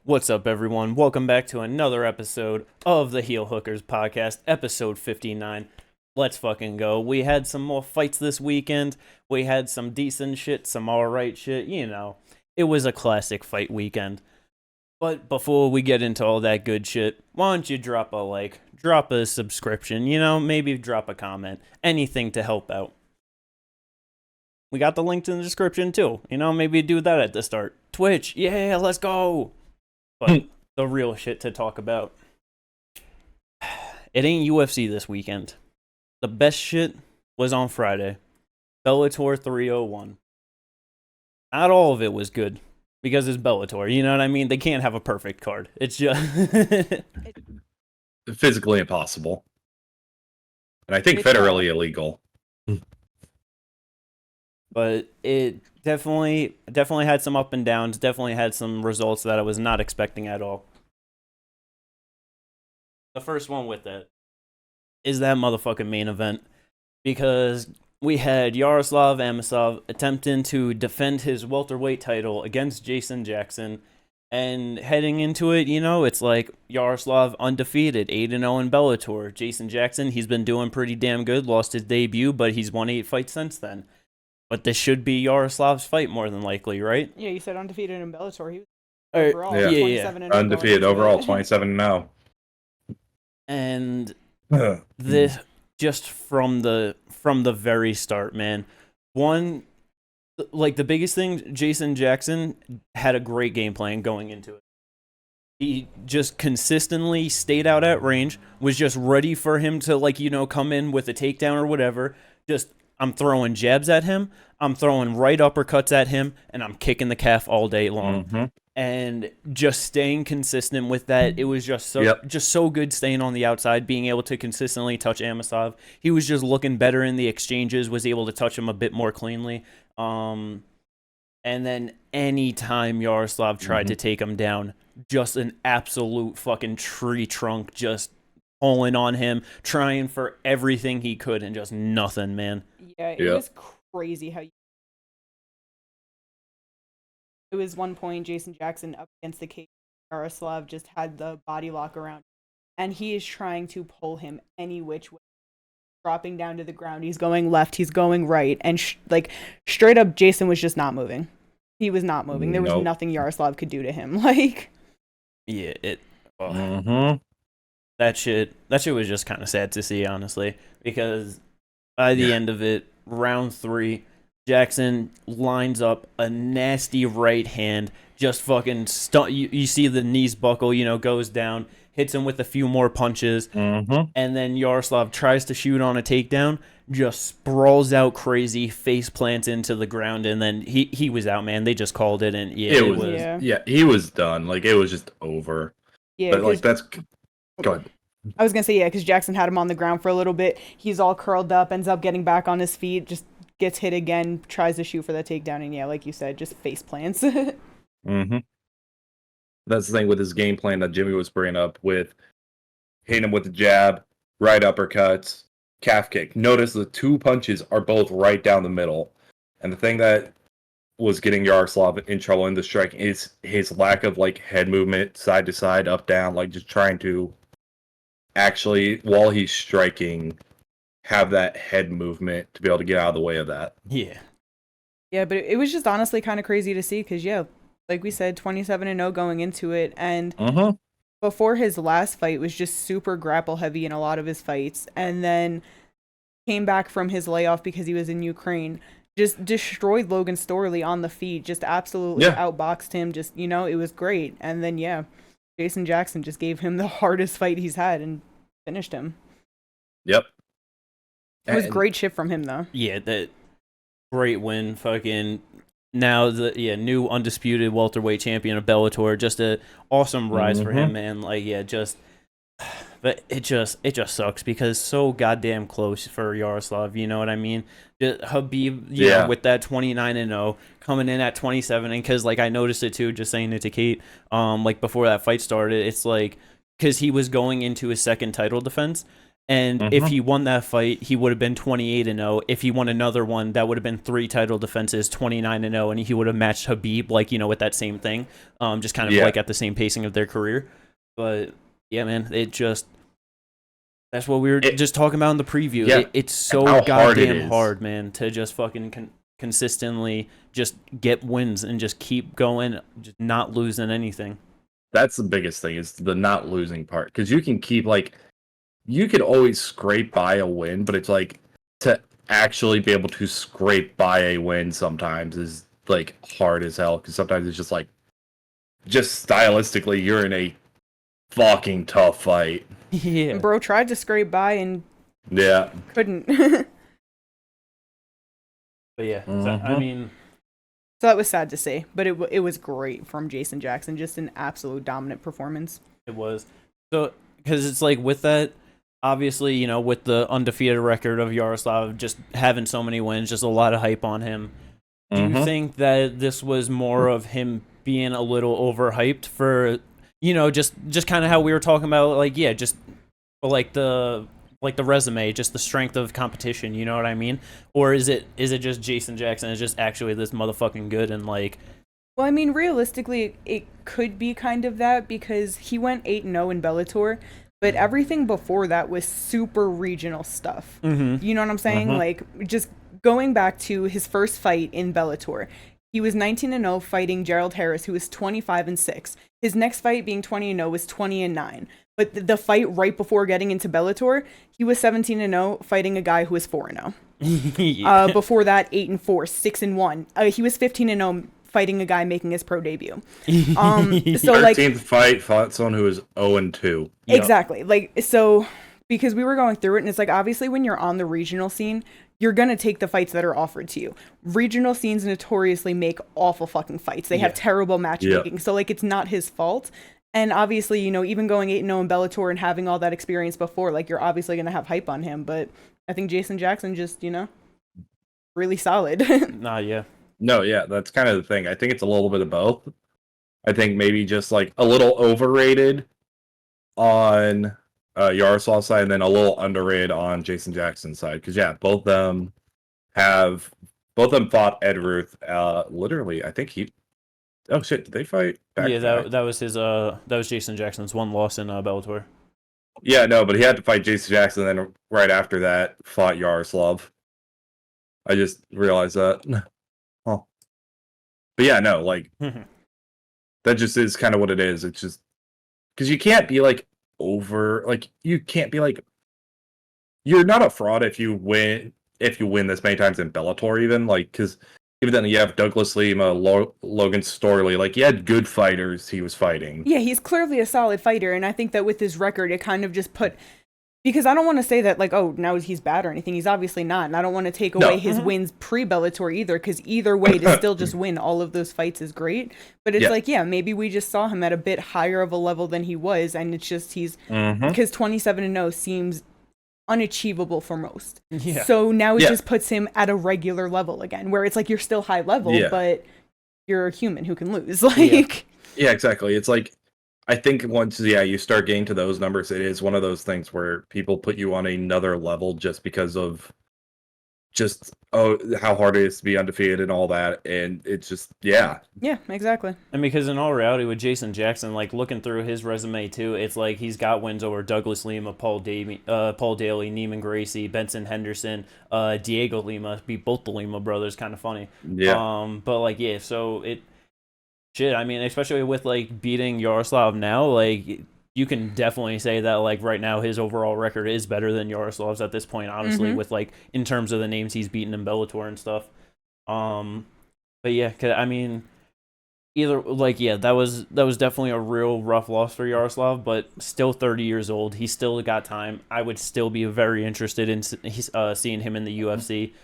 What's up, everyone? Welcome back to another episode of the Heel Hookers podcast, episode 59. Let's fucking go. We had some more fights this weekend. We had some decent shit, some alright shit. It was a classic fight weekend. But before we get into all that good shit, why don't you drop a like, drop a subscription, maybe drop a comment, anything to help out. We got the link in the description too. Maybe do that at the start. Twitch, yeah, let's go. But the real shit to talk about. It ain't UFC this weekend. The best shit was on Friday. Bellator 301. Not all of it was good because it's Bellator. You know what I mean? They can't have a perfect card. It's just physically impossible. And I think federally illegal. But it definitely had some up and downs, definitely had some results that I was not expecting at all. The first one with it is that motherfucking main event, because we had Yaroslav Amosov attempting to defend his welterweight title against Jason Jackson, and heading into it, it's like Yaroslav undefeated, 8-0 in Bellator. Jason Jackson, he's been doing pretty damn good, lost his debut, but he's won 8 fights since then. But this should be Yaroslav's fight more than likely, right? Yeah, you said undefeated in Bellator. He was overall 27-0. Undefeated overall, 27-0. And this just from the very start, man. One, like the biggest thing, Jason Jackson had a great game plan going into it. He just consistently stayed out at range, was just ready for him to come in with a takedown or whatever. Just I'm throwing jabs at him, I'm throwing right uppercuts at him, and I'm kicking the calf all day long. Mm-hmm. And just staying consistent with that, it was just so good staying on the outside, being able to consistently touch Amosov. He was just looking better in the exchanges, was able to touch him a bit more cleanly. And then anytime Yaroslav tried to take him down, just an absolute fucking tree trunk, just pulling on him, trying for everything he could, and just nothing, man. Yeah, it was crazy how it was one point Jason Jackson up against the cage. Yaroslav just had the body lock around, and he is trying to pull him any which way, dropping down to the ground. He's going left, he's going right, and straight up, Jason was just not moving. He was not moving. There was nothing Yaroslav could do to him. That shit was just kind of sad to see, honestly, because by the end of it, round 3, Jackson lines up a nasty right hand, just fucking you see the knees buckle, goes down, hits him with a few more punches, and then Yaroslav tries to shoot on a takedown, just sprawls out crazy, face plants into the ground, and then he was out, man. They just called it, and he was done. It was just over. Yeah, but that's... Go ahead. I was going to say, because Jackson had him on the ground for a little bit. He's all curled up, ends up getting back on his feet, just gets hit again, tries to shoot for that takedown, and like you said, just face plants. That's the thing with his game plan that Jimmy was bringing up with hitting him with the jab, right uppercuts, calf kick. Notice the 2 punches are both right down the middle. And the thing that was getting Yaroslav in trouble in the strike is his lack of head movement, side to side, up, down, just trying to actually, while he's striking, have that head movement to be able to get out of the way of that. Yeah, but it was just honestly kind of crazy to see because, like we said, 27-0 going into it. And before his last fight was just super grapple heavy in a lot of his fights. And then came back from his layoff because he was in Ukraine. Just destroyed Logan Storley on the feet. Just absolutely outboxed him. Just, it was great. And then, Jason Jackson just gave him the hardest fight he's had and finished him. Yep. It was great shit from him, though. Yeah, that great win. Fucking now the new undisputed welterweight champion of Bellator. Just a awesome rise for him, man. But it just sucks because so goddamn close for Yaroslav. You know what I mean? Habib, with that 29-0 coming in at 27, and because I noticed it too. Just saying it to Kate, before that fight started, it's because he was going into his second title defense. And if he won that fight, he would have been 28-0. If he won another one, that would have been 3 title defenses, 29-0, and he would have matched Habib, like, you know, with that same thing, just kind of like at the same pacing of their career. But yeah, man, that's what we were just talking about in the preview. Yeah. It's so goddamn hard, man, to just fucking consistently just get wins and just keep going, just not losing anything. That's the biggest thing, is the not losing part, because you can keep like. You could always scrape by a win, but it's like to actually be able to scrape by a win sometimes is like hard as hell, because sometimes it's just like, just stylistically, you're in a fucking tough fight. Yeah. And bro tried to scrape by and couldn't. But yeah, I mean. So that was sad to see, but it was great from Jason Jackson, just an absolute dominant performance. It was. So, because it's like with that, obviously, you know, with the undefeated record of Yaroslav, just having so many wins, just a lot of hype on him. Do you think that this was more of him being a little overhyped for, you know, just kind of how we were talking about, like, yeah, just like the resume, just the strength of competition, you know what I mean? Or is it just Jason Jackson is just actually this motherfucking good and like... Well, I mean, realistically, it could be kind of that, because he went 8-0 in Bellator, but everything before that was super regional stuff. You know what I'm saying? Like, just going back to his first fight in Bellator, he was 19-0 fighting Gerald Harris, who was 25-6. His next fight, being 20-0, was 20-9. But the fight right before getting into Bellator, he was 17-0 fighting a guy who was 4-0. Before that, 8-4, 6-1. He was 15-0 fighting a guy making his pro debut. So 13th fight, fought someone who was 0-2. Exactly. Like, so, because we were going through it, and it's like, obviously when you're on the regional scene, you're going to take the fights that are offered to you. Regional scenes notoriously make awful fucking fights. They have terrible matchmaking. So, like, it's not his fault. And obviously, you know, even going 8-0 in Bellator and having all that experience before, like, you're obviously going to have hype on him. But I think Jason Jackson just, you know, really solid. No, yeah, that's kind of the thing. I think it's a little bit of both. I think maybe just like a little overrated on Yaroslav's side, and then a little underrated on Jason Jackson's side. Because yeah, both of them fought Ed Ruth. Literally, I think he. Oh shit! Did they fight? That was his. That was Jason Jackson's one loss in Bellator. Yeah, no, but he had to fight Jason Jackson, and then right after that fought Yaroslav. I just realized that. Huh. But yeah, no, like that just is kind of what it is. It's just because you can't be like you can't be like, you're not a fraud if you win this many times in Bellator, even like, because even then you have Douglas Lima, Logan Storley, like he had good fighters he was fighting. Yeah, he's clearly a solid fighter, and I think that with his record, it kind of just put. Because I don't want to say that, like, oh, now he's bad or anything. He's obviously not. And I don't want to take away his wins pre-Bellator either, because either way, to still just win all of those fights is great. But it's like, yeah, maybe we just saw him at a bit higher of a level than he was. And it's just because 27-0 seems unachievable for most. Yeah. So now it just puts him at a regular level again, where it's like you're still high level, but you're a human who can lose. Like, yeah, exactly. It's like, I think once, you start getting to those numbers, it is one of those things where people put you on another level just because of how hard it is to be undefeated and all that. And it's just, Yeah, exactly. And because in all reality, with Jason Jackson, like looking through his resume too, it's like he's got wins over Douglas Lima, Paul Daly, Neiman Gracie, Benson Henderson, Diego Lima, beat both the Lima brothers, kind of funny. Yeah. But like, yeah, so shit, I mean, especially with, like, beating Yaroslav now, like, you can definitely say that, like, right now his overall record is better than Yaroslav's at this point, honestly, with, like, in terms of the names he's beaten in Bellator and stuff. But, yeah, I mean, that was definitely a real rough loss for Yaroslav, but still 30 years old. He's still got time. I would still be very interested in seeing him in the UFC.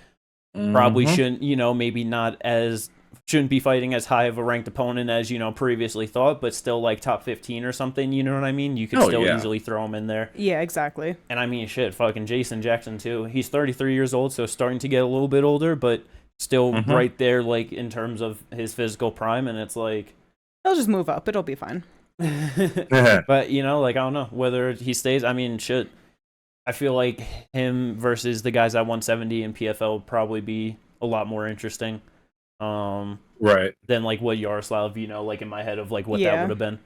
Probably shouldn't, maybe not as... shouldn't be fighting as high of a ranked opponent as, previously thought, but still like top 15 or something, you know what I mean? You could easily throw him in there. Yeah, exactly. And I mean, shit, fucking Jason Jackson too. He's 33 years old, so starting to get a little bit older, but still right there, like, in terms of his physical prime, and it's like... he'll just move up. It'll be fine. But, like, I don't know whether he stays. I mean, shit. I feel like him versus the guys at 170 in PFL would probably be a lot more interesting. Right. Than like what Yaroslav, like in my head of like what that Yeah. would have been.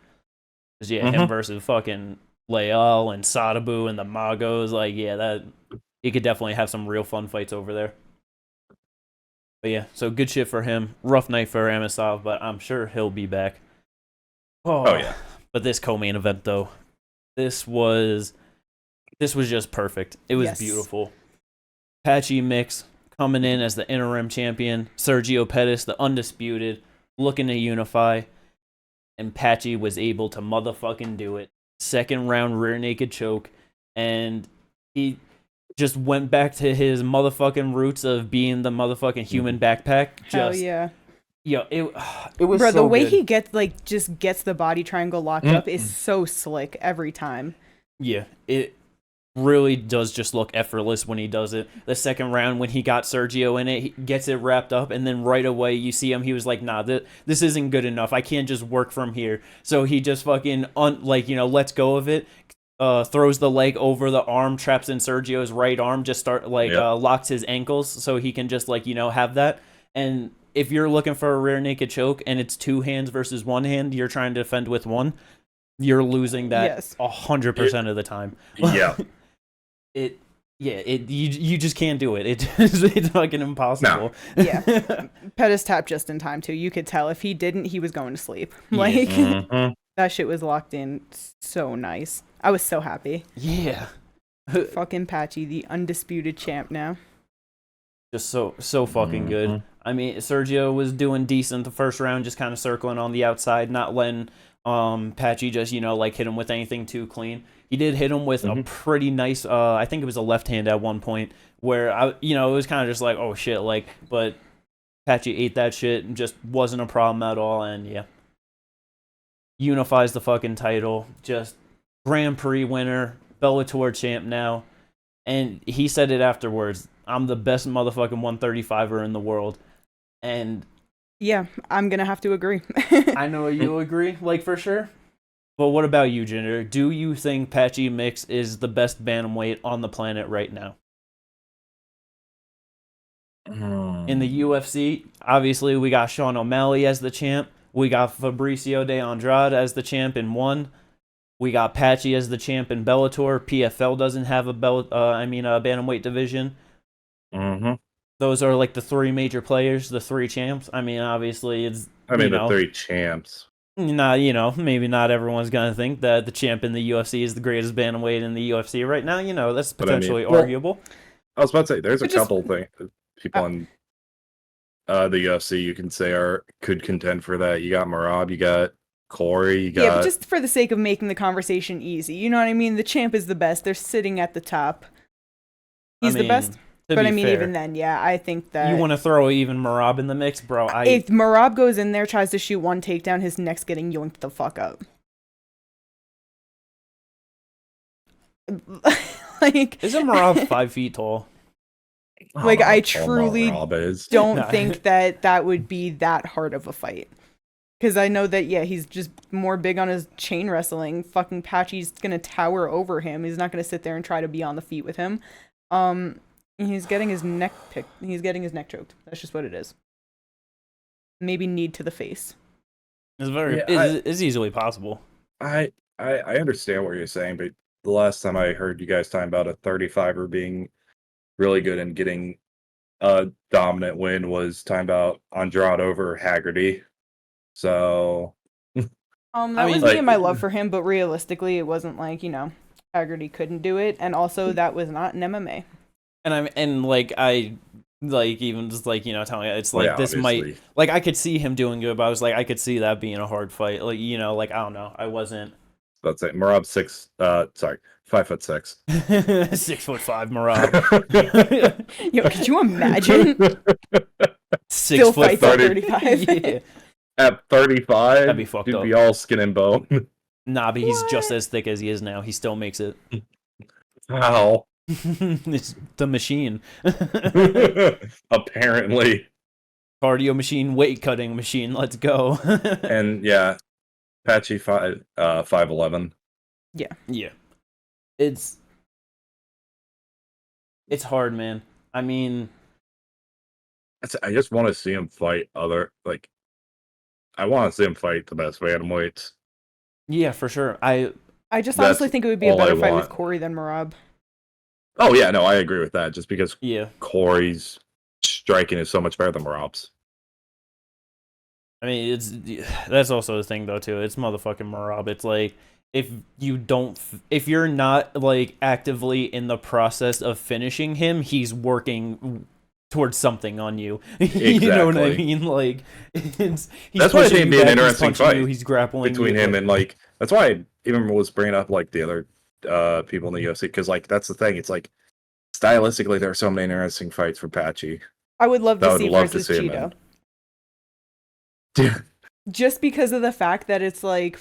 'Cause, him versus fucking Leal and Sadabu and the Magos, like that he could definitely have some real fun fights over there. But yeah, so good shit for him. Rough night for Amosov, but I'm sure he'll be back. Oh yeah. But this co-main event though, this was just perfect. It was beautiful. Patchy mix coming in as the interim champion. Sergio Pettis, the undisputed, looking to unify. And Patchy was able to motherfucking do it. Second round rear naked choke. And he just went back to his motherfucking roots of being the motherfucking human backpack. Hell yeah. Yo, it was Bro, so the way good. he gets the body triangle locked up is so slick every time. Yeah, it really does just look effortless when he does it. The second round when he got Sergio in it, he gets it wrapped up, and then right away you see him, he was like, nah, this isn't good enough. I can't just work from here. So he just fucking, lets go of it, throws the leg over the arm, traps in Sergio's right arm, just locks his ankles so he can just, have that. And if you're looking for a rear naked choke and it's two hands versus one hand, you're trying to defend with one, you're losing that 100% of the time. Yeah. You just can't do it. It's fucking impossible. No. Yeah. Pettis tapped just in time too. You could tell if he didn't, he was going to sleep. Like that shit was locked in so nice. I was so happy. Yeah. Fucking Patchy, the undisputed champ now. Just so fucking good. I mean, Sergio was doing decent the first round, just kind of circling on the outside, not letting Patchy just, hit him with anything too clean. He did hit him with a pretty nice, I think it was a left hand at one point, where, it was kind of just like, oh shit, but Patchy ate that shit and just wasn't a problem at all, and yeah. Unifies the fucking title, just Grand Prix winner, Bellator champ now, and he said it afterwards, I'm the best motherfucking 135er in the world, and... Yeah, I'm gonna have to agree. I know you agree, for sure. But what about you, Jinder? Do you think Patchy Mix is the best bantamweight on the planet right now? In the UFC, obviously we got Sean O'Malley as the champ. We got Fabricio de Andrade as the champ in one. We got Patchy as the champ in Bellator. PFL doesn't have a bantamweight division. Those are the three major players, the three champs. I mean, obviously it's... the three champs. Maybe not everyone's going to think that the champ in the UFC is the greatest bantamweight in the UFC right now. That's potentially arguable. I was about to say, there's a couple things people in the UFC you can say could contend for that. You got Merab, you got Corey, you got... Yeah, but just for the sake of making the conversation easy. You know what I mean? The champ is the best. They're sitting at the top. He's the best. But I mean, fair, even then, yeah, I think that... You want to throw even Merab in the mix, bro? If Merab goes in there, tries to shoot one takedown, his neck's getting yoinked the fuck up. Isn't Merab 5 feet tall? I truly don't think that would be that hard of a fight. Because I know that, he's just more big on his chain wrestling. Fucking Patchy's going to tower over him. He's not going to sit there and try to be on the feet with him. He's getting his neck picked. He's getting his neck choked. That's just what it is. Maybe knee to the face. It's easily possible. I understand what you're saying, but the last time I heard you guys talking about a 35er being really good and getting a dominant win was talking about Andrade over Haggerty. So that was me and my love for him, but realistically, it wasn't Haggerty couldn't do it, and also that was not an MMA. And even just telling you, it's this obviously. Might I could see him doing good, but I was I could see that being a hard fight. I don't know, I wasn't. Let's say Merab 5'6". 6'5" Merab. Yo, could you imagine? 6 foot 35. Yeah. At 35, that'd be fucked up. Be all skin and bone. Nah, but he's just as thick as he is now. He still makes it. How? It's the machine. Apparently. Cardio machine, weight cutting machine. Let's go. And yeah, Patchy 5'11". Yeah. Yeah. It's It's hard, man. I mean, I just want to see him fight I want to see him fight the best bantamweights. yeah, for sure. I just honestly think it would be a better fight with Corey than Merab. Oh yeah, no, I agree with that. Just because Yeah. Corey's striking is so much better than Merab's. I mean, that's also the thing though too. It's motherfucking Merab. It's like if you're not like actively in the process of finishing him, he's working towards something on you. You know what I mean? Like, that's why I think it'd be an interesting fight. He's grappling between him and like. That's why I even was bringing up like the other people in the UFC because like that's the thing. It's like stylistically there are so many interesting fights for Patchy. I would love to see versus Cheeto. Dude. Just because of the fact that it's like,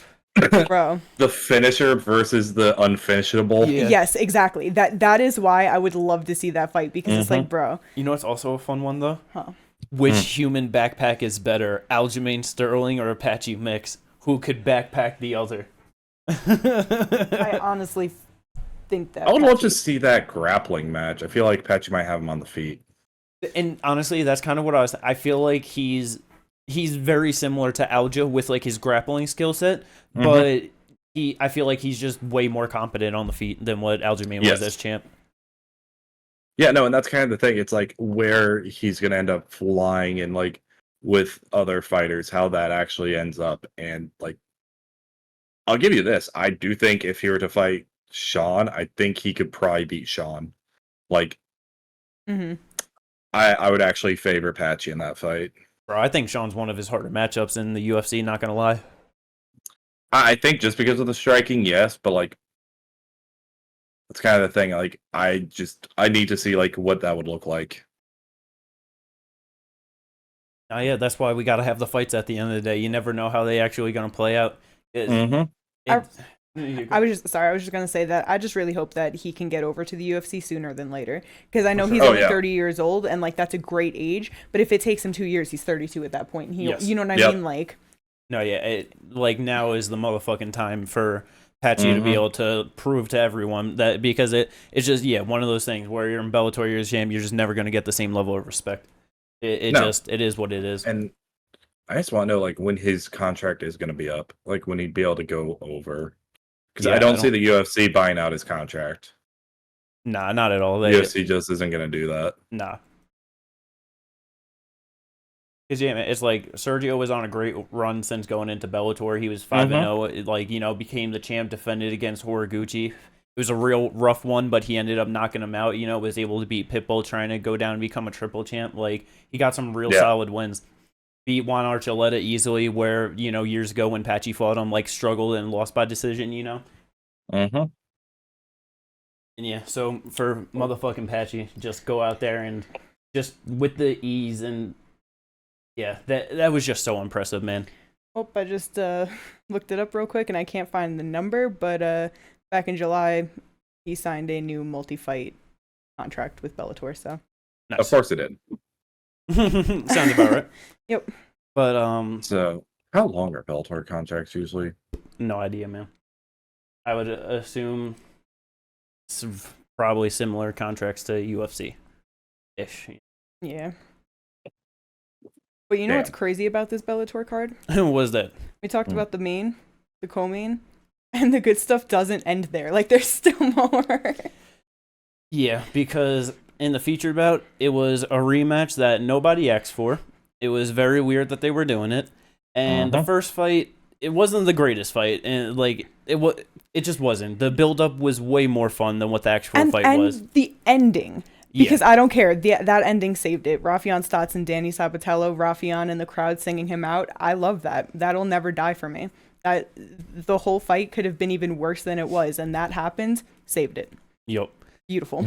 bro, the finisher versus the unfinishable. Yeah. Yes, exactly. That is why I would love to see that fight because it's like, bro. You know what's also a fun one though? Huh? Which human backpack is better, Aljamain Sterling or Patchy mix? Who could backpack the other? I honestly think that I would love to see that grappling match. I feel like Patchy might have him on the feet. And honestly, that's kind of what I feel like he's very similar to Alja with like his grappling skill set, but I feel like he's just way more competent on the feet than what Aljamain was as champ. Yeah, no, and that's kind of the thing. It's like where he's gonna end up flying and like with other fighters, how that actually ends up. And like, I'll give you this: I do think if he were to fight Sean, I think he could probably beat Sean. Like, I would actually favor Patchy in that fight. Bro, I think Sean's one of his harder matchups in the UFC, not gonna lie. I think just because of the striking, yes, but like that's kind of the thing. Like I need to see like what that would look like. Oh yeah, that's why we gotta have the fights at the end of the day. You never know how they actually gonna play out. I was just gonna say that I just really hope that he can get over to the UFC sooner than later because I know he's only 30 years old and like that's a great age. But if it takes him 2 years, he's 32 at that point. You know what I mean? Like, no, yeah, like now is the motherfucking time for Patchy to be able to prove to everyone that because it's just one of those things where you're in Bellator, you're a champ, you're just never gonna get the same level of respect. It is what it is. And I just want to know like when his contract is gonna be up, like when he'd be able to go over. Because I don't see the UFC buying out his contract. Nah, not at all. UFC just isn't going to do that. Nah. Because it's like Sergio was on a great run since going into Bellator. He was 5-0, like became the champ, defended against Horiguchi. It was a real rough one, but he ended up knocking him out. Was able to beat Pitbull, trying to go down and become a triple champ. Like he got some real solid wins. Beat Juan Archuleta easily, where years ago when Patchy fought him, like struggled and lost by decision. And so for motherfucking Patchy, just go out there and just with the ease and that was just so impressive, man. Oh, I just looked it up real quick and I can't find the number, but back in July he signed a new multi-fight contract with Bellator. So nice. Of course it did. Sounds about right. Yep. But so how long are Bellator contracts usually? No idea, man. I would assume probably similar contracts to UFC ish. Yeah. But you know what's crazy about this Bellator card? What was that? We talked about the main, the co-main, and the good stuff doesn't end there. Like there's still more. Yeah, because in the featured bout, it was a rematch that nobody asked for. It was very weird that they were doing it. And the first fight, it wasn't the greatest fight. And like it just wasn't. The build-up was way more fun than what the actual fight was. And the ending. Because I don't care. That ending saved it. Rafion Stotts and Danny Sabatello, Rafion and the crowd singing him out. I love that. That'll never die for me. The whole fight could have been even worse than it was. And that happened. Saved it. Yup. Beautiful.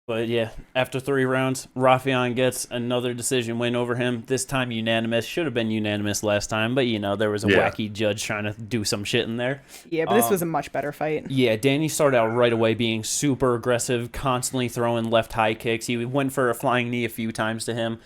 But yeah, after 3 rounds, Rafion gets another decision win over him. This time unanimous. Should have been unanimous last time, but there was a wacky judge trying to do some shit in there. Yeah, but this was a much better fight. Yeah, Danny started out right away being super aggressive, constantly throwing left high kicks. He went for a flying knee a few times to him.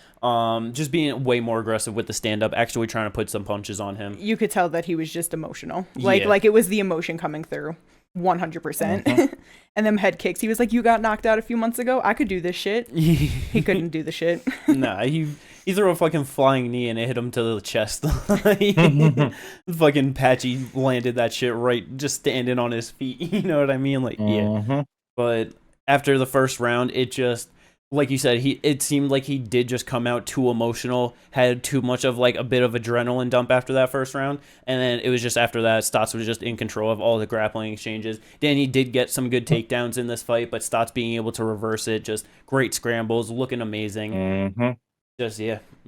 Just being way more aggressive with the stand-up, actually trying to put some punches on him. You could tell that he was just emotional. Like it was the emotion coming through. 100%. And them head kicks. He was like, "You got knocked out a few months ago. I could do this shit." He couldn't do the shit. Nah, he threw a fucking flying knee and it hit him to the chest. Fucking Patchy landed that shit right, just standing on his feet. You know what I mean? Like, yeah. But after the first round, it just, like you said, it seemed like he did just come out too emotional, had too much of like a bit of adrenaline dump after that first round, and then it was just after that, Stotts was just in control of all the grappling exchanges. Danny did get some good takedowns in this fight, but Stotts being able to reverse it, just great scrambles, looking amazing. Just,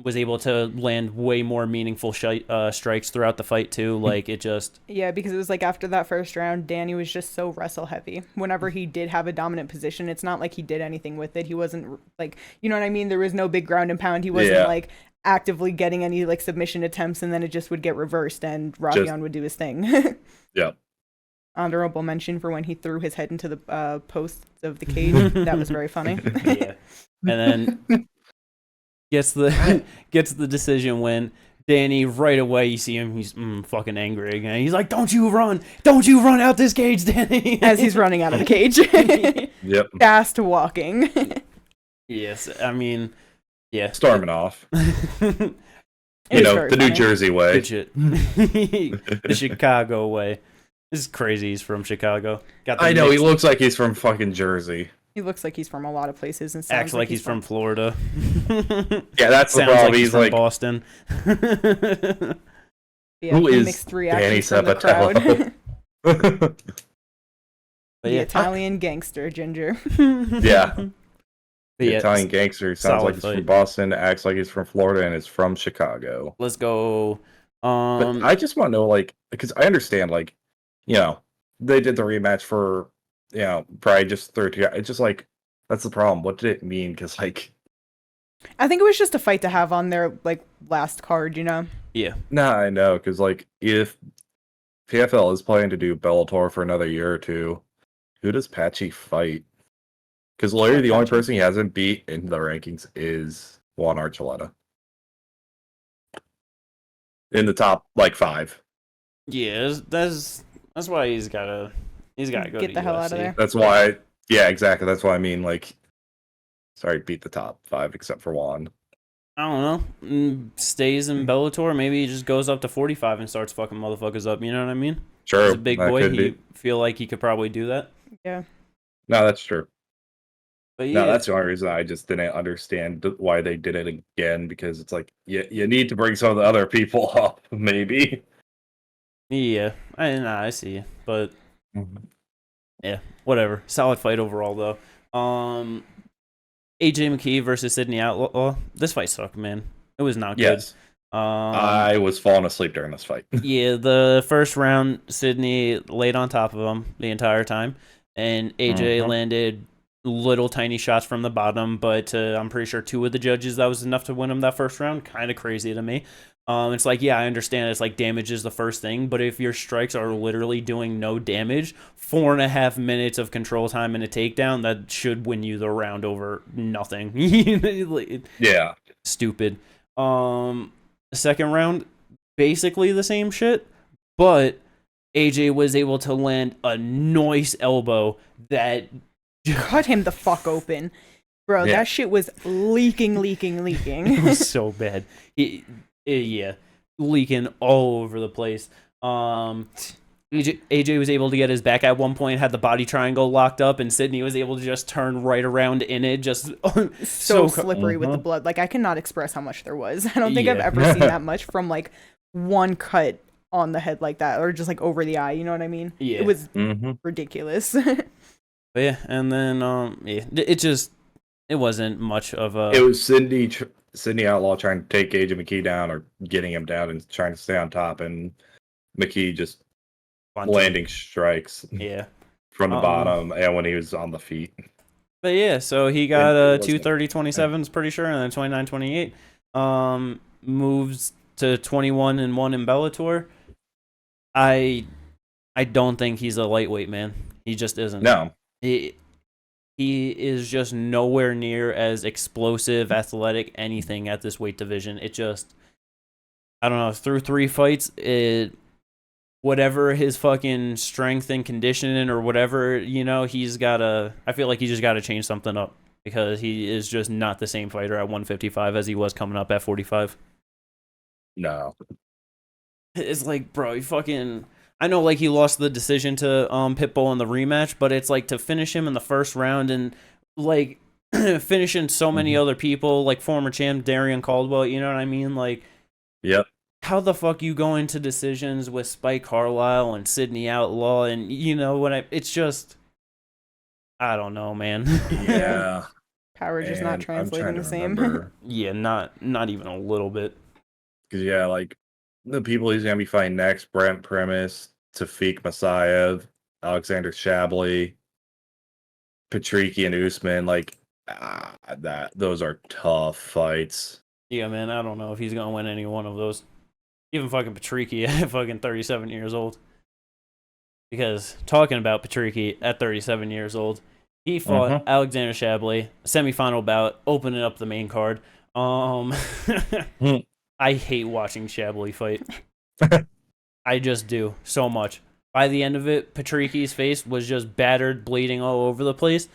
was able to land way more meaningful strikes throughout the fight too. Like, it just... Yeah, because it was like after that first round, Danny was just so wrestle heavy. Whenever he did have a dominant position, it's not like he did anything with it. He wasn't like, you know what I mean? There was no big ground and pound. He wasn't like actively getting any like submission attempts, and then it just would get reversed and Ravion would do his thing. Honorable mention for when he threw his head into the posts of the cage. That was very funny. And then gets the decision win. Danny, right away, you see him, he's fucking angry again. He's like, don't you run out this cage, Danny. As he's running out of the cage. Fast walking. Yes, I mean, storming off. The New Jersey way. Good shit. The Chicago way. This is crazy. He's from Chicago. I know, he looks like he's from fucking Jersey. He looks like he's from a lot of places and acts like he's from Florida. Yeah, that's the problem. Like he's from Boston. Who is mixed reactions from the crowd. The Italian gangster, Ginger. The Italian gangster sounds like he's from Boston, acts like he's from Florida, and is from Chicago. Let's go. But I just want to know, like, because I understand, like, they did the rematch for, probably just 30. It's just like, that's the problem. What did it mean? Because, like, I think it was just a fight to have on their, like, last card, Yeah. Nah, I know. Because, like, if PFL is planning to do Bellator for another year or two, who does Patchy fight? Because literally the only person he hasn't beat in the rankings is Juan Archuleta. In the top, like, 5. Yeah, that's why he's gotta go get the hell out of there. That's why, exactly. That's why I mean, like, sorry, beat the top 5 except for Juan. I don't know. Stays in Bellator. Maybe he just goes up to 45 and starts fucking motherfuckers up. You know what I mean? Sure. He's a big boy. He feel like he could probably do that. Yeah. No, that's true. But no, that's the only reason I just didn't understand why they did it again, because it's like, you need to bring some of the other people up, maybe. Yeah, I see you, but yeah, whatever. Solid fight overall, though. AJ McKee versus Sydney Outlaw. This fight sucked, man. It was not good. Yes. I was falling asleep during this fight. Yeah, the first round, Sydney laid on top of him the entire time, and AJ landed little tiny shots from the bottom, but I'm pretty sure 2 of the judges, that was enough to win him that first round. Kind of crazy to me. It's like, I understand it's like damage is the first thing, but if your strikes are literally doing no damage, 4.5 minutes of control time and a takedown, that should win you the round over nothing. Yeah. Stupid. Second round, basically the same shit, but AJ was able to land a nice elbow that cut him the fuck open. Bro, that shit was leaking. It was so bad. Leaking all over the place. AJ was able to get his back at one point, had the body triangle locked up, and Sydney was able to just turn right around in it. Just so slippery with the blood. Like, I cannot express how much there was. I don't think I've ever seen that much from, like, one cut on the head like that, or just, like, over the eye. You know what I mean? Yeah. It was ridiculous. But yeah, and then, it wasn't much of a... It was Sydney Outlaw trying to take AJ McKee down, or getting him down and trying to stay on top, and McKee just landing strikes from the bottom, and when he was on the feet. But yeah, so he got 230-27s, pretty sure, and then 29-28. Moves to 21-1 in Bellator. I don't think he's a lightweight, man. He just isn't. No. He is just nowhere near as explosive, athletic, anything at this weight division. It just, I don't know, through 3 fights, whatever his fucking strength and conditioning or whatever, I feel like he just got to change something up because he is just not the same fighter at 155 as he was coming up at 45. No. It's like, bro, I know, like, he lost the decision to Pitbull in the rematch, but it's like to finish him in the first round and, like, finishing so many other people, like former champ Darian Caldwell, you know what I mean? Like, yep. How the fuck you go into decisions with Spike Carlisle and Sidney Outlaw and, it's just, I don't know, man. Yeah. Power just not translating the same. Yeah, not even a little bit. Because, yeah, like, the people he's going to be fighting next, Brent Primus, Tafik Masayev, Alexander Shabley, Patricky and Usman, like, those are tough fights. Yeah, man, I don't know if he's going to win any one of those. Even fucking Patricky at fucking 37 years old. Because talking about Patricky at 37 years old, he fought Alexander Shabley, semifinal bout, opening up the main card. I hate watching Shabley fight. I just do so much. By the end of it, Patricky's face was just battered, bleeding all over the place,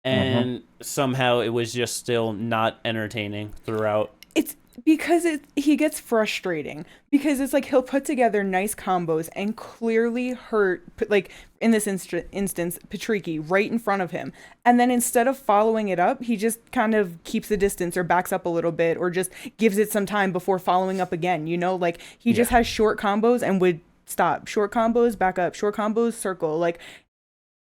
and somehow it was just still not entertaining throughout. It's because he gets frustrating because it's like he'll put together nice combos and clearly hurt, like in this instance, Patricky right in front of him. And then instead of following it up, he just kind of keeps the distance or backs up a little bit or just gives it some time before following up again. Like he just has short combos and would stop. Short combos, back up. Short combos, circle. Like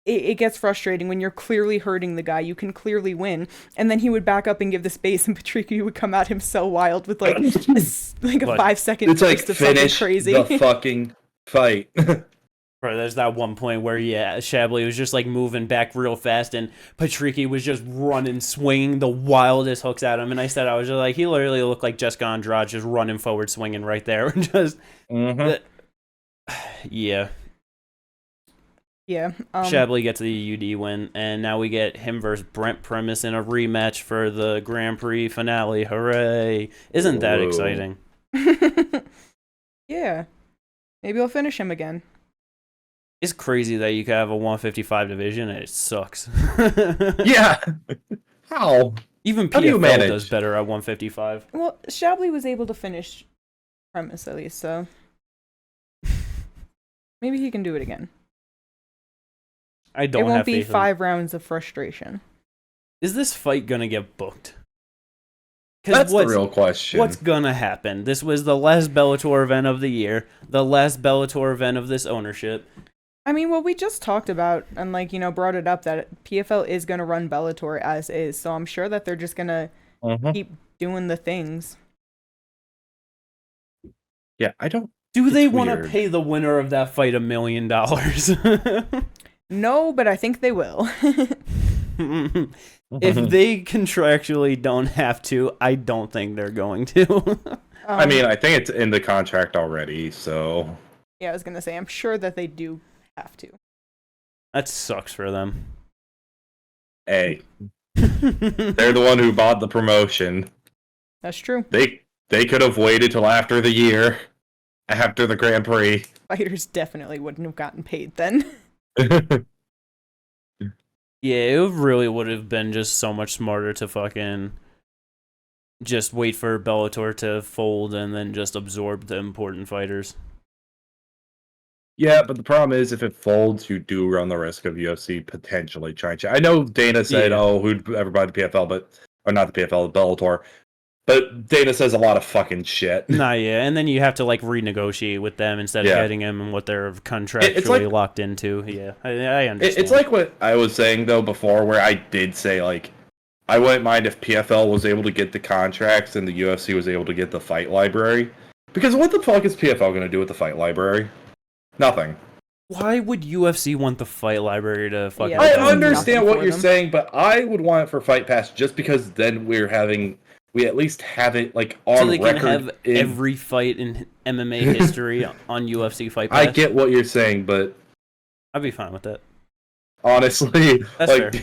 it gets frustrating when you're clearly hurting the guy. You can clearly win. And then he would back up and give the space, and Patricky would come at him so wild with like a 5-second it's like of finish crazy. The fucking fight. Bro, there's that one point where, Shabley was just like moving back real fast, and Patricky was just running, swinging the wildest hooks at him. And I was just like, he literally looked like Jessica Andrade just running forward, swinging right there. Just, yeah. Yeah. Shabley gets the UD win, and now we get him versus Brent Primus in a rematch for the Grand Prix finale. Hooray! Isn't that exciting? Yeah. Maybe I'll finish him again. It's crazy that you could have a 155 division, and it sucks. Yeah. How? Even PFL does better at 155. Well, Shabley was able to finish Primus at least, so maybe he can do it again. I don't have faith. It won't be 5 rounds of frustration. Is this fight gonna get booked? That's the real question. What's gonna happen? This was the last Bellator event of the year, the last Bellator event of this ownership. I mean, well, we just talked about and brought it up that PFL is gonna run Bellator as is, so I'm sure that they're just gonna keep doing the things. Yeah, I don't. Do they want to pay the winner of that fight $1 million? No, but I think they will. If they contractually don't have to, I don't think they're going to. I mean, I think it's in the contract already, so. Yeah, I was going to say, I'm sure that they do have to. That sucks for them. Hey. They're the one who bought the promotion. That's true. They could have waited till after the year, after the Grand Prix. Fighters definitely wouldn't have gotten paid then. Yeah, it really would have been just so much smarter to fucking just wait for Bellator to fold and then just absorb the important fighters. Yeah, but the problem is if it folds, you do run the risk of UFC potentially trying to. I know Dana said, who'd ever buy the PFL, or not the PFL, the Bellator. But Dana says a lot of fucking shit. Nah, yeah, and then you have to renegotiate with them instead of getting them and what they're contractually locked into. Yeah, I understand. It's like what I was saying though before, where I did say I wouldn't mind if PFL was able to get the contracts and the UFC was able to get the fight library. Because what the fuck is PFL going to do with the fight library? Nothing. Why would UFC want the fight library to fucking? I understand what you're saying, but I would want it for Fight Pass just because then we at least have it on record. So they can have every fight in MMA history on UFC Fight Pass? I get what you're saying, but I'd be fine with that. Honestly. That's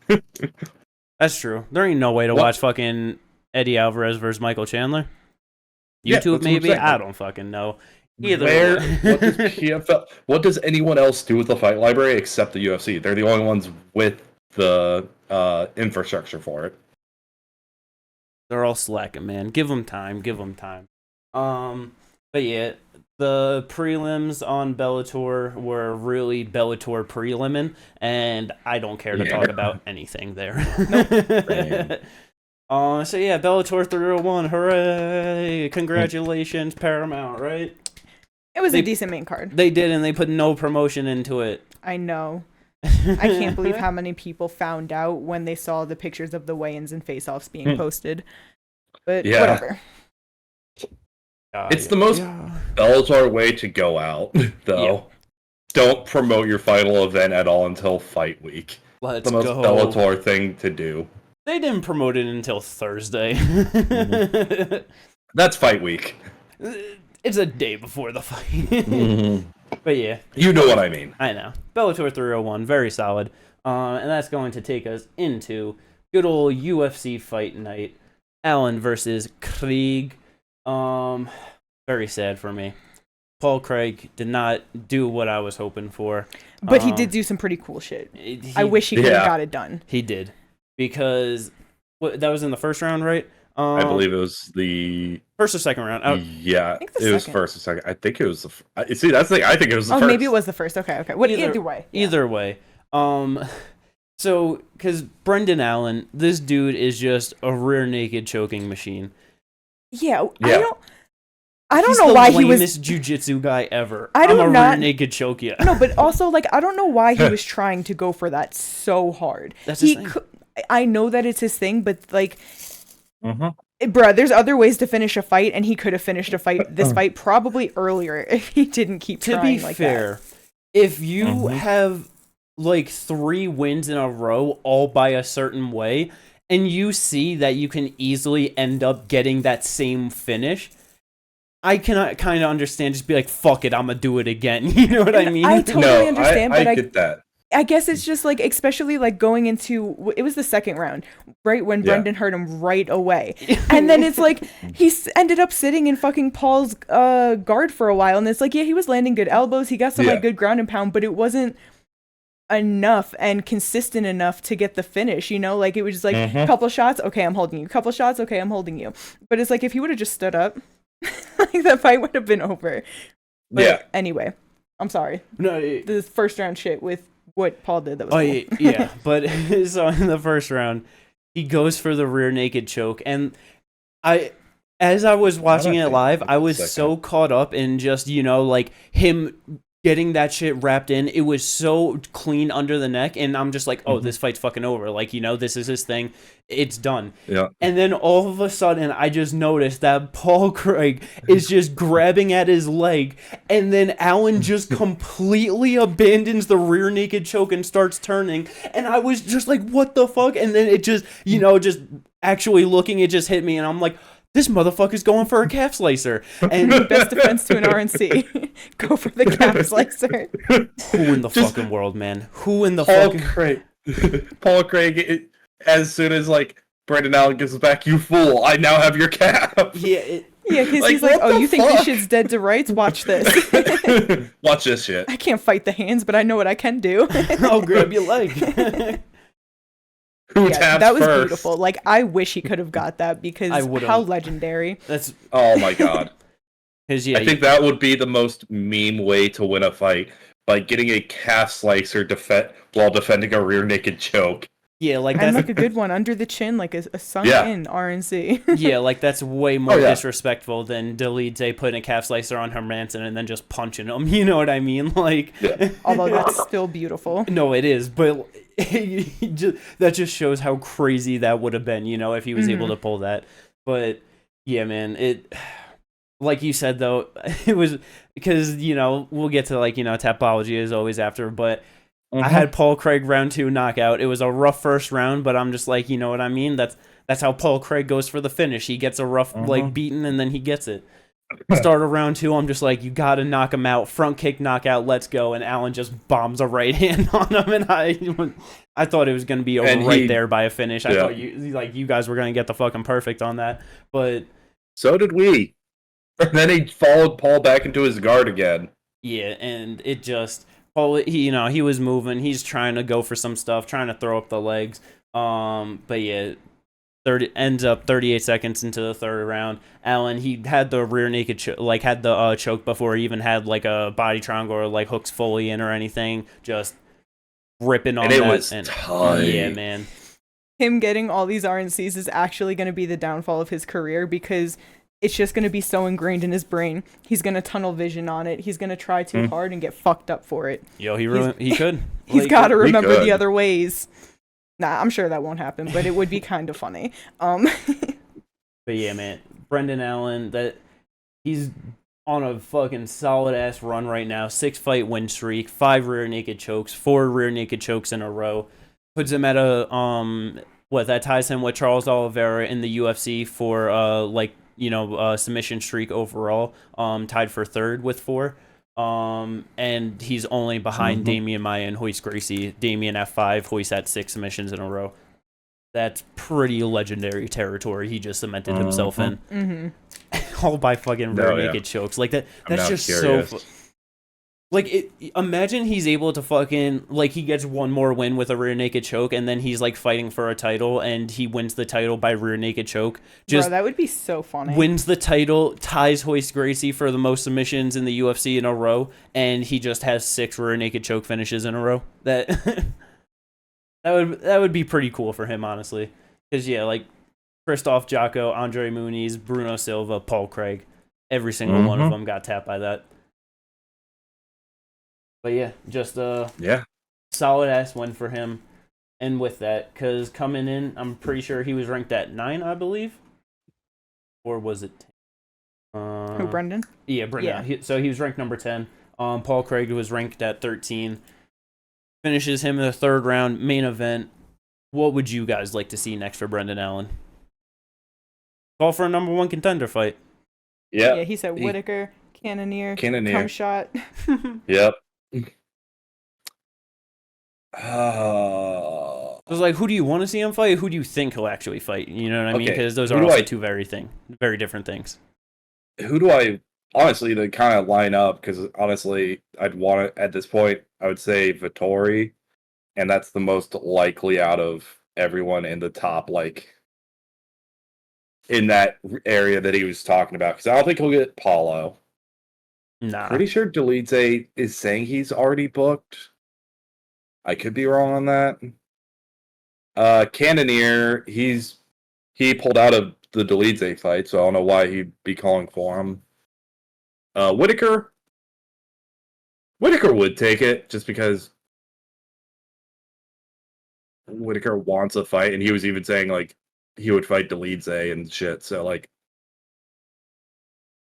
fair. That's true. There ain't no way to watch fucking Eddie Alvarez versus Michael Chandler. YouTube maybe? I don't fucking know. Either Where way. what does PFL? What does anyone else do with the fight library except the UFC? They're the only ones with the infrastructure for it. They're all slacking, man. Give them time. Give them time. But yeah, the prelims on Bellator were really Bellator prelimin, and I don't care to talk about anything there. So yeah, Bellator 301, hooray! Congratulations, Paramount, right? It was a decent main card. They did, and they put no promotion into it. I know. I can't believe how many people found out when they saw the pictures of the weigh-ins and face-offs being posted. But whatever. It's the most Bellator way to go out, though. Yeah. Don't promote your final event at all until fight week. Let's the most go. Bellator thing to do. They didn't promote it until Thursday. That's fight week. It's a day before the fight. But yeah. You know what I mean. I know. Bellator 301, very solid. And that's going to take us into good old UFC Fight Night. Allen versus Craig. Very sad for me. Paul Craig did not do what I was hoping for. But he did do some pretty cool shit. I wish he could have got it done. He did. Because that was in the first round, right? I believe it was the first or second round. Yeah, it was first or second. I think it was the. See, that's the thing. I think it was the first. Oh, maybe it was the first. Okay. Either way. Yeah. Either way. So, because Brendan Allen, this dude is just a rear naked choking machine. Yeah. I don't know why he was the lamest jiu-jitsu guy ever. rear naked choke you. No, but also I don't know why he was trying to go for that so hard. That's his thing. I know that it's his thing, but bruh, there's other ways to finish a fight, and he could have finished this fight probably earlier if he didn't keep trying like that. To be fair, if you have 3 wins in a row all by a certain way, and you see that you can easily end up getting that same finish, I cannot kind of understand. Just be like, fuck it, I'm gonna do it again. You know what I mean? I totally understand, but I get that. I guess it's just especially going into, it was the second round, right? When Brendan hurt him right away. And then it's he ended up sitting in fucking Paul's guard for a while. And it's he was landing good elbows. He got some good ground and pound, but it wasn't enough and consistent enough to get the finish, it was just couple shots, okay, I'm holding you. Couple shots, okay, I'm holding you. But it's if he would have just stood up, the fight would have been over. But anyway, I'm sorry. No, the first round shit with what Paul did, that was cool. Yeah. But so in the first round, he goes for the rear naked choke, and as I was watching it live, I was so caught up in just him getting that shit wrapped in. It was so clean under the neck, and I'm just this fight's fucking over. This is his thing. It's done. Yeah. And then all of a sudden, I just noticed that Paul Craig is just grabbing at his leg, and then Allen just completely abandons the rear naked choke and starts turning. And I was just what the fuck? And then it just, just actually looking, it just hit me, and I'm like, this motherfucker's going for a calf slicer. And best defense to an RNC. Go for the calf slicer. Who in the fucking world, man? Who in the fucking... Craig. Paul Craig, as soon as, Brendan Allen gives it back, you fool, I now have your calf. Yeah, because he's oh, you think this shit's dead to rights? Watch this. Watch this shit. I can't fight the hands, but I know what I can do. I'll grab your leg. That was first? Beautiful. I wish he could have got that because how legendary. That's oh my god. I think that would be the most meme way to win a fight, by getting a calf slicer while defending a rear naked choke. Yeah, that's and a good one under the chin, a sunk in RNC. Yeah, that's way more disrespectful than Delide putting a calf slicer on Hermanson and then just punching him. You know what I mean? Although that's still beautiful. No, it is, but that just shows how crazy that would have been, if he was able to pull that. But yeah, man, it, like you said though, it was because we'll get to Tapology as always after, but I had Paul Craig round 2 knockout. It was a rough first round, but I'm just you know what I mean? That's how Paul Craig goes for the finish. He gets a rough beaten and then he gets it. Start of round 2, I'm just you gotta knock him out. Front kick knockout, let's go. And Allen just bombs a right hand on him, and I thought it was gonna be over there by a finish. I thought you guys were gonna get the fucking perfect on that, but so did we. And then he followed Paul back into his guard again. Yeah, and it just Paul, he was moving. He's trying to go for some stuff, trying to throw up the legs. But yeah, ends up 38 seconds into the third round. Allen, he had the rear naked had the choke before he even had like a body triangle or like hooks fully in or anything. Just ripping on and it that. Was and tight. Yeah, man. Him getting all these RNCs is actually going to be the downfall of his career because it's just going to be so ingrained in his brain. He's going to tunnel vision on it. He's going to try too hard and get fucked up for it. Yo, he could. He's got to remember the other ways. Nah, I'm sure that won't happen, but it would be kind of funny. But yeah, man, Brendan Allen, he's on a fucking solid ass run right now. 6-fight win streak, 5 rear naked chokes, 4 rear naked chokes in a row. Puts him at a that ties him with Charles Oliveira in the UFC for submission streak overall. Tied for 3rd with 4. And he's only behind Damian Maia and Royce Gracie. Damian at 5, Royce at 6 submissions in a row. That's pretty legendary territory he just cemented himself in. All by fucking rear naked chokes. Like that's just curious. So imagine he's able to fucking he gets one more win with a rear naked choke and then he's like fighting for a title and he wins the title by rear naked choke. Bro, that would be so funny. Wins the title, ties Royce Gracie for the most submissions in the UFC in a row, and he just has 6 rear naked choke finishes in a row. That would be pretty cool for him, honestly. Because Christoph Jocko, Andre Muniz, Bruno Silva, Paul Craig, every single one of them got tapped by that. But yeah, just a solid ass win for him. And with that, because coming in, I'm pretty sure he was ranked at 9, I believe. Or was it 10? Who, Brendan? Yeah, Brendan. Yeah. So he was ranked number 10. Paul Craig was ranked at 13. Finishes him in the 3rd round, main event. What would you guys like to see next for Brendan Allen? Call for a number 1 contender fight. Yeah, he said Whitaker, Cannonier, come shot. Yep. It was who do you want to see him fight? Who do you think he'll actually fight? You know what I mean? Because those are also two very different things. Who do I honestly to kind of line up? Because honestly, I'd want to at this point. I would say Vettori, and that's the most likely out of everyone in the top, in that area that he was talking about. Because I don't think he'll get Paulo. Nah. Pretty sure Dolidze is saying he's already booked. I could be wrong on that. Cannonier, he pulled out of the Dolidze fight, so I don't know why he'd be calling for him. Whitaker would take it just because Whitaker wants a fight, and he was even saying he would fight Dolidze and shit. So he's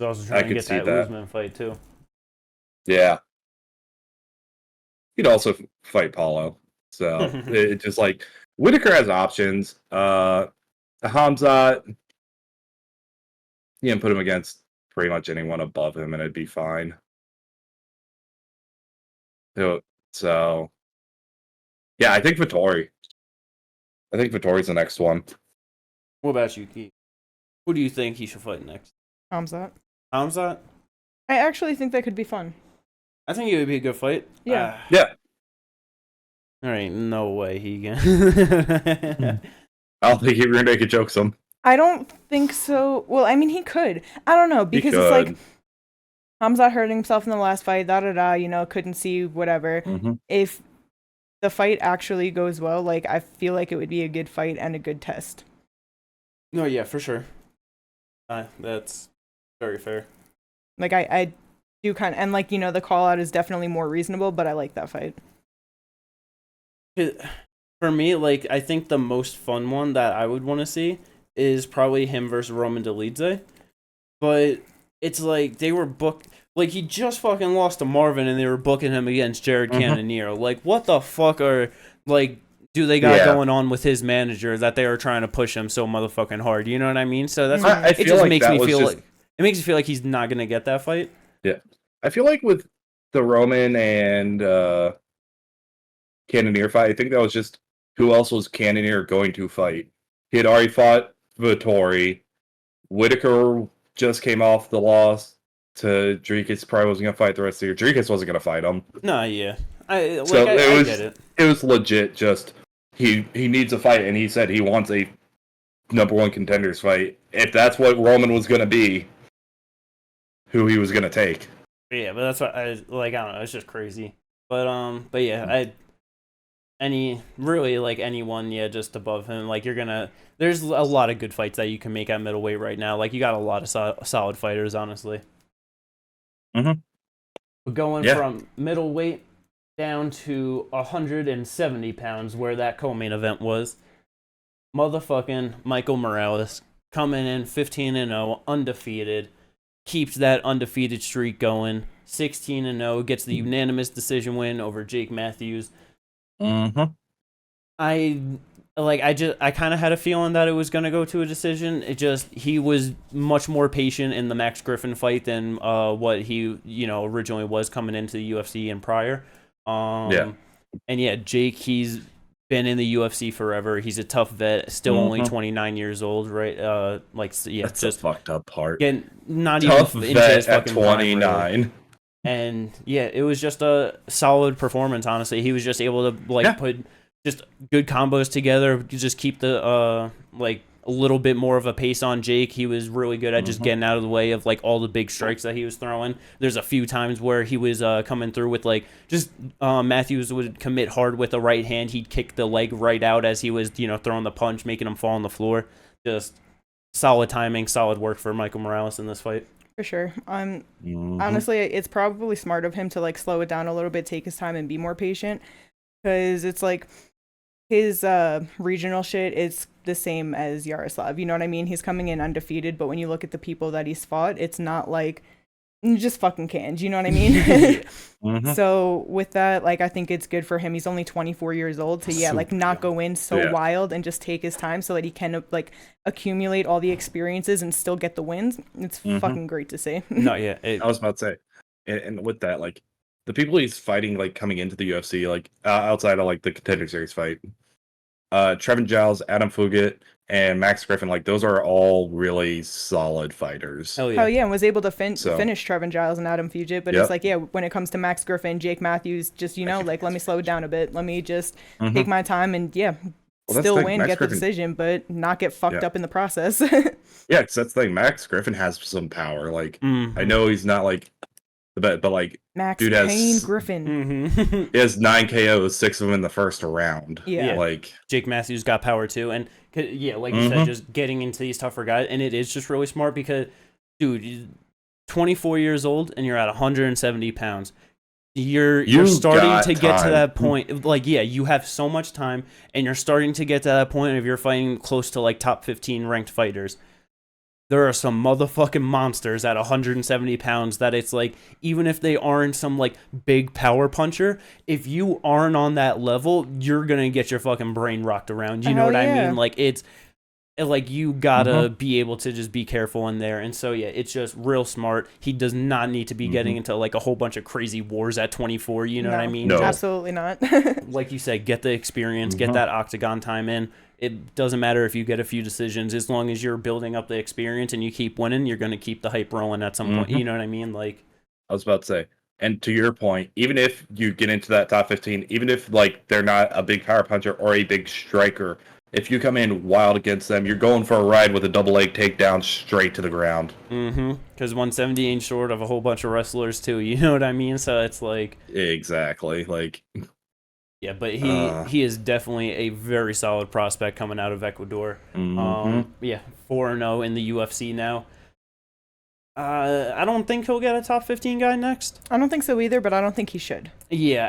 also trying to get that Usman fight too. Yeah. He'd also fight Paulo. So it's just Whitaker has options. Hamzat, you can put him against pretty much anyone above him and it'd be fine. So yeah, I think Vettori. I think Vittori's the next one. What about you, Keith? Who do you think he should fight next? Hamzat. Hamzat? I actually think that could be fun. I think it would be a good fight. Yeah. Yeah. There ain't no way he can. I don't think he rear naked chokes him. I don't think so. Well, I mean, he could. I don't know, because it's Hamzat hurt himself in the last fight, couldn't see whatever. Mm-hmm. If the fight actually goes well, I feel like it would be a good fight and a good test. No, yeah, for sure. That's very fair. I do kind of, and the call out is definitely more reasonable, but I like that fight. For me, I think the most fun one that I would want to see is probably him versus Roman Dolidze. But it's they were booked, he just fucking lost to Marvin and they were booking him against Jared Cannonier. What the fuck do they got going on with his manager that they are trying to push him so motherfucking hard? You know what I mean? So that's it just makes me feel it makes me feel like he's not gonna get that fight. Yeah. I feel like with the Roman and Cannonier fight, I think that was just who else was Cannonier going to fight. He had already fought Vettori. Whitaker just came off the loss to Dricus. Probably wasn't gonna fight the rest of the year. Dricus wasn't gonna fight him. No, yeah. I get it. It was legit. Just he needs a fight, and he said he wants a number one contenders fight. If that's what Roman was gonna be, who he was gonna take. Yeah, but that's what I don't know. It's just crazy. But yeah, anyone, yeah, just above him. Like there's a lot of good fights that you can make at middleweight right now. Like you got a lot of solid fighters, honestly. But going from middleweight down to 170 pounds, where that co-main event was, motherfucking Michael Morales coming in 15-0, undefeated, keeps that undefeated streak going. 16-0, gets the unanimous decision win over Jake Matthews. I kind of had a feeling that it was going to go to a decision. He was much more patient in the Max Griffin fight than what he, originally was coming into the UFC and prior. And yeah, Jake, he's been in the UFC forever. He's a tough vet, still only 29 years old, right? That's just the fucked up part. Again, not tough even vet his at fucking 29. prime, really. And yeah, it was just a solid performance. Honestly, he was just able to put just good combos together. Just keep the a little bit more of a pace on Jake. He was really good at just getting out of the way of all the big strikes that he was throwing. There's a few times where he was coming through with Matthews would commit hard with the right hand. He'd kick the leg right out as he was throwing the punch, making him fall on the floor. Just solid timing, solid work for Michael Morales in this fight. For sure. Honestly, it's probably smart of him to slow it down a little bit, take his time, and be more patient, because it's his regional shit is the same as Yaroslav. You know what I mean? He's coming in undefeated, but when you look at the people that he's fought, it's not just fucking canned. You know what I mean? So with that, I think it's good for him. He's only 24 years old to not go in wild and just take his time so that he can accumulate all the experiences and still get the wins. It's fucking great to see. No, yeah. I was about to say, and with that, the people he's fighting coming into the UFC, outside of the Contender Series fight, Trevin Giles, Adam Fugit, and Max Griffin, those are all really solid fighters. Oh yeah, and was able to finish Trevin Giles and Adam Fugit, but it's when it comes to Max Griffin, Jake Matthews, just let me slow it down a bit, let me just take my time and still win, get the decision, but not get fucked up in the process. Yeah, because that's the thing. Max Griffin has some power. I know he's not but Max dude Payne Griffin. He has 9 KOs, 6 of them in the first round. Yeah. Jake Matthews got power too, and you said, just getting into these tougher guys, and it is just really smart because, dude, 24 years old and you're at 170 pounds. You're starting to get to that point. You have so much time, and you're starting to get to that point if you're fighting close to top 15 ranked fighters. There are some motherfucking monsters at 170 pounds that it's even if they aren't some big power puncher, if you aren't on that level, you're gonna get your fucking brain rocked around. You know what I mean? It's you gotta be able to just be careful in there. And so it's just real smart. He does not need to be getting into a whole bunch of crazy wars at 24. You know what I mean? No, absolutely not. Like you said, get the experience, get that octagon time in. It doesn't matter if you get a few decisions, as long as you're building up the experience and you keep winning, you're going to keep the hype rolling at some point. You know what I mean? I was about to say, and to your point, even if you get into that top 15, even if they're not a big power puncher or a big striker, if you come in wild against them, you're going for a ride with a double leg takedown straight to the ground. Because 170 ain't short of a whole bunch of wrestlers too. You know what I memean? So it's exactly yeah, but he is definitely a very solid prospect coming out of Ecuador. 4-0 in the UFC now. I don't think he'll get a top 15 guy next. I don't think so either, but I don't think he should. Yeah,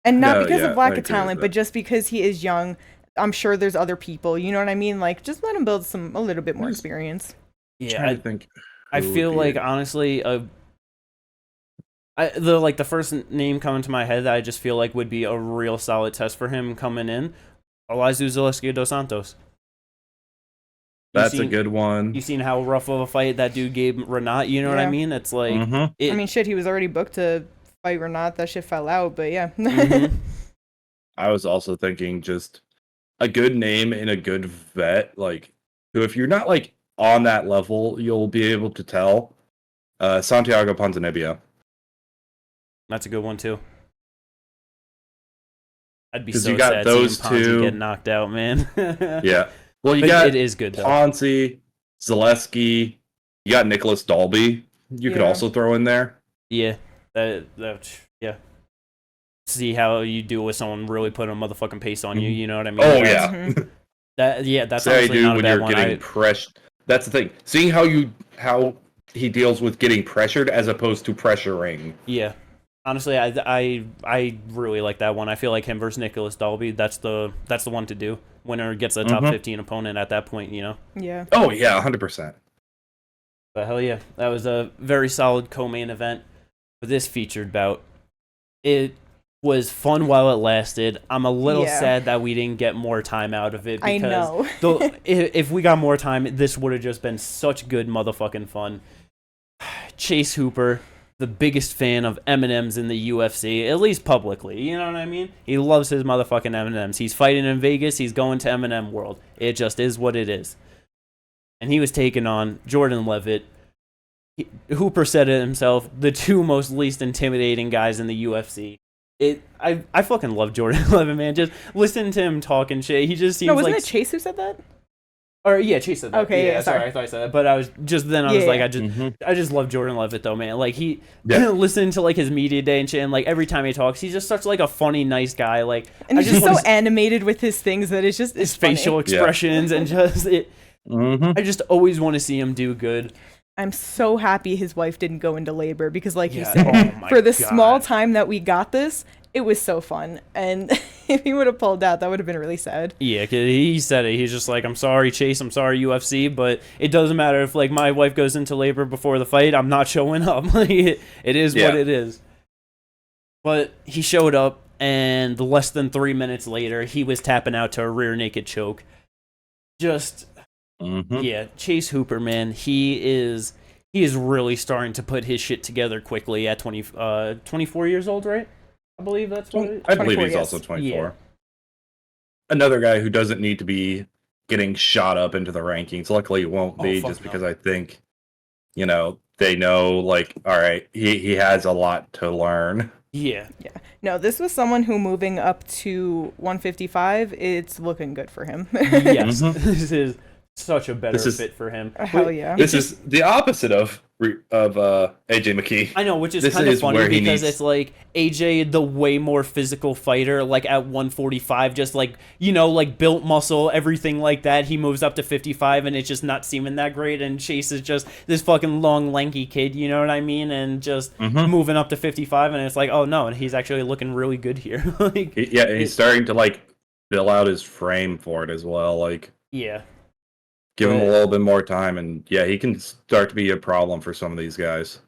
and not because of lack of talent, but just because he is young. I'm sure there's other people. You know what I mean? Just let him build a little bit more experience. Yeah, I feel honestly, the first name coming to my head that I just feel would be a real solid test for him coming in, Elizu Zaleski dos Santos. That's a good one. You seen how rough of a fight that dude gave Renat? You know what I mean? It's he was already booked to fight Renat. That shit fell out, but yeah. I was also thinking just a good name and a good vet, who if you're not on that level, you'll be able to tell. Santiago Ponzinibbio. That's a good one too. I'd be 'Cause so you got sad those seeing Ponzi two. get knocked out, man. Yeah. Well, you But got it is good though. Ponzi, Zaleski. You got Nicholas Dalby. You could Yeah. also throw in there. Yeah, yeah. See how you do with someone really putting a motherfucking pace on you. You know what I mean? Oh That's- yeah. That's Say I honestly do not a when bad you're one. getting pressured. That's the thing. Seeing how he deals with getting pressured as opposed to pressuring. Yeah. Honestly, I really like that one. I feel like him versus Nicholas Dalby, that's the one to do. Winner gets a top 15 opponent at that point, you know? Yeah. Oh yeah, 100%. But hell yeah, that was a very solid co-main event for this featured bout. It was fun while it lasted. I'm a little sad that we didn't get more time out of it. I know. If we got more time, this would have just been such good motherfucking fun. Chase Hooper, the biggest fan of M&Ms in the UFC, at least publicly. You know what I mean? He loves his motherfucking M&Ms. He's fighting in Vegas. He's going to M&M World. It just is what it is. And he was taking on Jordan Levitt. Hooper said it himself, the two most least intimidating guys in the UFC. I fucking love Jordan Levitt, man. Just listening to him talk and shit. He just seems wasn't like... it Chase who said that? Or yeah, Chase said that. Okay, yeah, sorry, I thought I said that. But I was just then I was like, I just love Jordan Levitt though, man. Like listening to like his media day and shit, and like every time he talks, he's just such like a funny, nice guy. Like, and he's just so animated with his things that it's just his facial expressions and just it. I just always want to see him do good. I'm so happy his wife didn't go into labor because, like you said, for the small time that we got this, it was so fun. And if he would have pulled out, that would have been really sad. Yeah, 'cause he said it. He's just like, I'm sorry, Chase. I'm sorry, UFC. But it doesn't matter if, like, my wife goes into labor before the fight. I'm not showing up. It is what it is. But he showed up, and less than 3 minutes later, he was tapping out to a rear naked choke. Just, Chase Hooper, man, he is really starting to put his shit together quickly at 24 years old, right? I believe that's what I believe he's also 24. Yeah. Another guy who doesn't need to be getting shot up into the rankings. Luckily, it won't be just because I think, they know, like, all right, he has a lot to learn. Yeah. No, this was someone who moving up to 155, it's looking good for him. Yes. This is such a better fit for him. Hell yeah. This is the opposite of AJ McKee. I know, which is kind of funny because it's like AJ, the way more physical fighter, like at 145, just like, like built muscle, everything like that. He moves up to 55 and it's just not seeming that great. And Chase is just this fucking long, lanky kid, you know what I mean? And just moving up to 55 and it's like, oh no, and he's actually looking really good here. He's starting to like fill out his frame for it as well. Like, give him a little bit more time, and he can start to be a problem for some of these guys.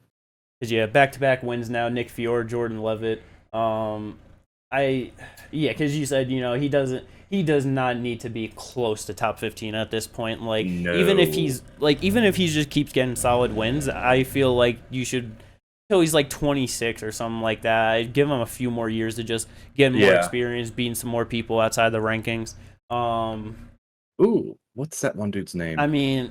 Because back-to-back wins now. Nick Fiore, Jordan Levitt. Because you said he does not need to be close to top 15 at this point. Like even if he just keeps getting solid wins, I feel like you should till he's like 26 or something like that. I'd give him a few more years to just get more experience, beating some more people outside the rankings. Ooh. What's that one dude's name? I mean,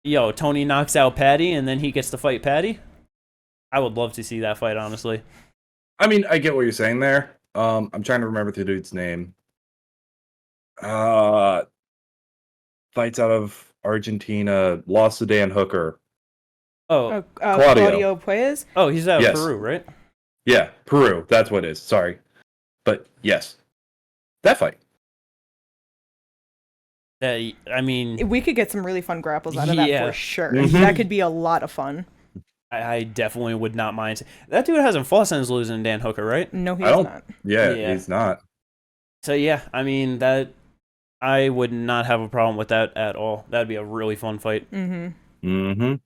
Tony knocks out Patty, and then he gets to fight Patty. I would love to see that fight, honestly. I mean, I get what you're saying there. I'm trying to remember the dude's name. Fights out of Argentina, lost to Dan Hooker. Oh, Claudio Puez? Oh, he's out of Peru, right? Yeah, Peru. That's what it is. Sorry. But yes, that fight. I mean, we could get some really fun grapples out of that for sure. That could be a lot of fun. I definitely would not mind. That dude hasn't fought since losing Dan Hooker, right? No, he's not. Yeah, he's not. So I mean that I would not have a problem with that at all. That'd be a really fun fight. But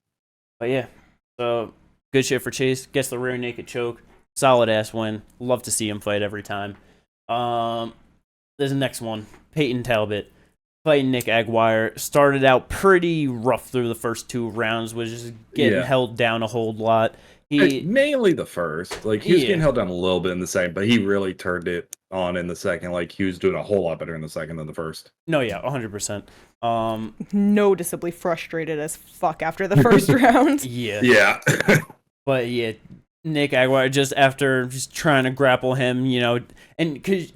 so good shit for Chase. Gets the rear naked choke. Solid ass win. Love to see him fight every time. There's the next one. Peyton Talbot fighting Nick Aguirre. Started out pretty rough through the first 2 rounds, was just getting held down a whole lot. mainly the first. Like, he was getting held down a little bit in the second, but he really turned it on in the second. Like, he was doing a whole lot better in the second than the first. No, yeah, 100%. Noticeably frustrated as fuck after the first round. Yeah. But yeah, Nick Aguirre, just after just trying to grapple him, you know, and because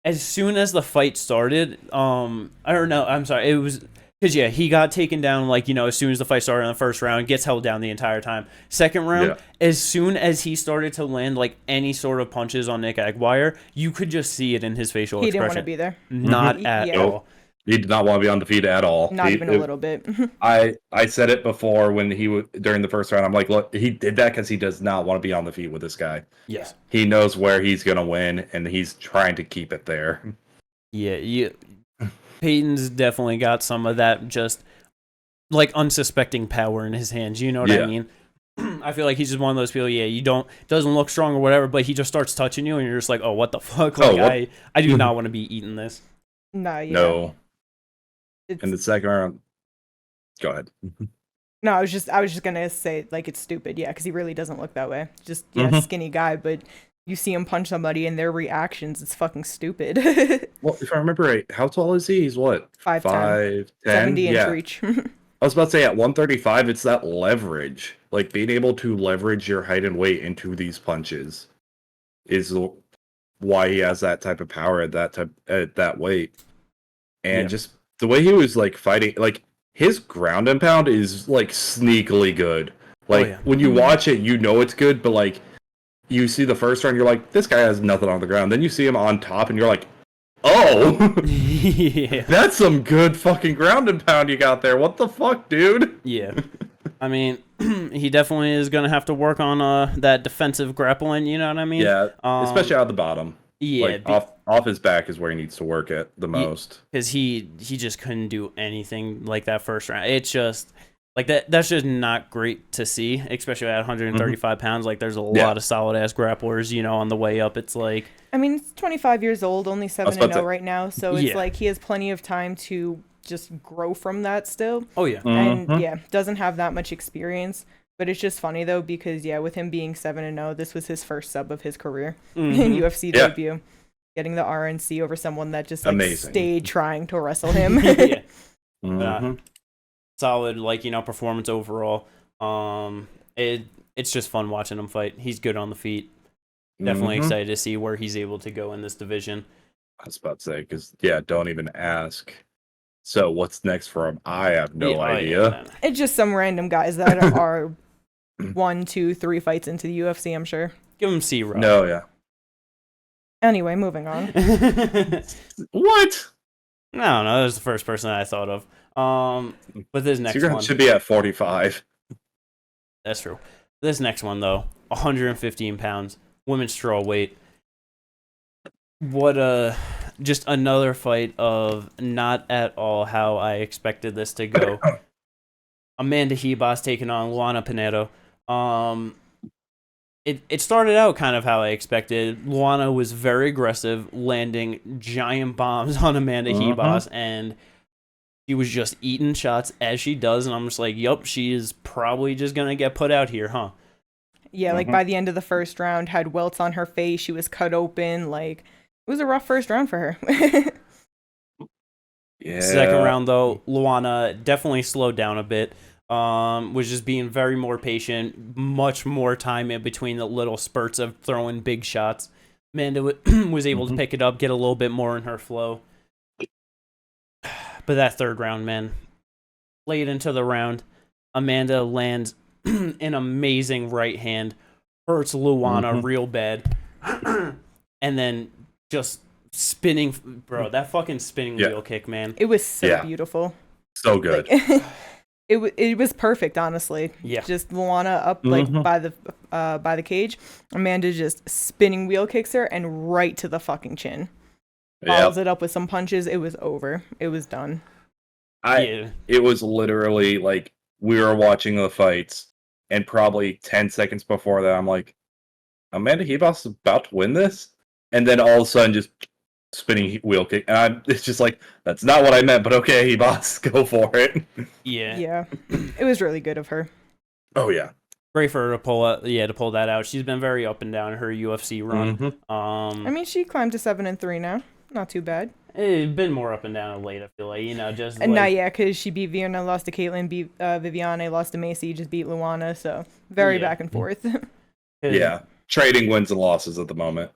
as soon as the fight started, I don't know, I'm sorry, it was because he got taken down, like, you know, as soon as the fight started in the first round, gets held down the entire time. Second round, as soon as he started to land like any sort of punches on Nick Aguirre, you could just see it in his facial expression. He didn't want to be there. Not at all. He did not want to be undefeated at all. Not even a little bit. I said it before when during the first round. I'm like, look, he did that because he does not want to be on the feet with this guy. Yes. He knows where he's gonna win, and he's trying to keep it there. Yeah. Peyton's definitely got some of that just like unsuspecting power in his hands. You know what I mean? I feel like he's just one of those people. Yeah, doesn't look strong or whatever, but he just starts touching you, and you're just like, oh, what the fuck? Like, I do not want to be eating this. No. In the second round, go ahead. No, I was just gonna say, like, it's stupid, because he really doesn't look that way. Just skinny guy, but you see him punch somebody and their reactions, it's fucking stupid. Well, if I remember right, how tall is he? He's what? 5'10", 70 inch reach. I was about to say at 135, it's that leverage, like being able to leverage your height and weight into these punches, is why he has that type of power at that weight, and just the way he was like fighting, like his ground and pound is like sneakily good. Like when you watch it, you know it's good, but like you see the first round, you're like, this guy has nothing on the ground. Then you see him on top, and you're like, oh, that's some good fucking ground and pound you got there. What the fuck, dude? Yeah. I mean, he definitely is going to have to work on that defensive grappling, you know what I mean? Yeah, especially out the bottom. Yeah. Like, off his back is where he needs to work at the most. Because he just couldn't do anything like that first round. It's just, like, that's just not great to see, especially at 135 pounds. Like, there's a lot of solid-ass grapplers, you know, on the way up. It's like... I mean, he's 25 years old, only 7-0 right now, so it's like he has plenty of time to just grow from that still. Oh, yeah. And, doesn't have that much experience. But it's just funny, though, because, with him being 7-0, this was his first sub of his career in UFC debut. Getting the RNC over someone that just, like, stayed trying to wrestle him. Solid, like, you know, performance overall. It's just fun watching him fight. He's good on the feet. Definitely excited to see where he's able to go in this division. I was about to say, because, don't even ask. So, what's next for him? I have no idea. It's just some random guys that are 1, 2, 3 fights into the UFC, I'm sure. Give him C-Rock. No, yeah. Anyway, moving on. What? I don't know. That was the first person I thought of. But this next one should be at 45. That's true. This next one, though, 115 pounds, women's strawweight. What just another fight of not at all how I expected this to go. Amanda Ribas taking on Luana Pinedo. It started out kind of how I expected. Luana was very aggressive, landing giant bombs on Amanda Ribas, and she was just eating shots as she does, and I'm just like, yup, she is probably just going to get put out here, huh? Yeah, like by the end of the first round, had welts on her face, she was cut open, like, it was a rough first round for her. Second round, though, Luana definitely slowed down a bit. Was just being very more patient, much more time in between the little spurts of throwing big shots. Amanda was able to pick it up, get a little bit more in her flow. But that third round, man, late into the round, Amanda lands an amazing right hand, hurts Luana real bad, and then just spinning, bro, that fucking spinning wheel kick, man. It was so beautiful. So good. Like, it was perfect, honestly. Yeah. Just Luana up like by the cage. Amanda just spinning wheel kicks her and right to the fucking chin. Follows it up with some punches. It was over. It was done. It was literally like we were watching the fights, and probably 10 seconds before that, I'm like, Amanda Ribas is about to win this, and then all of a sudden, just spinning wheel kick, and it's just like, that's not what I meant, but okay, Ribas, go for it. Yeah. Yeah. It was really good of her. Oh yeah. Great for her to pull that out. She's been very up and down in her UFC run. Mm-hmm. I mean, she climbed to 7-3 now. Not too bad. It's been more up and down of late, I feel like, just And not yet, because she beat Virna, lost to Caitlin, beat Viviane, lost to Macy, just beat Luana, so very back and forth. Yeah, trading wins and losses at the moment.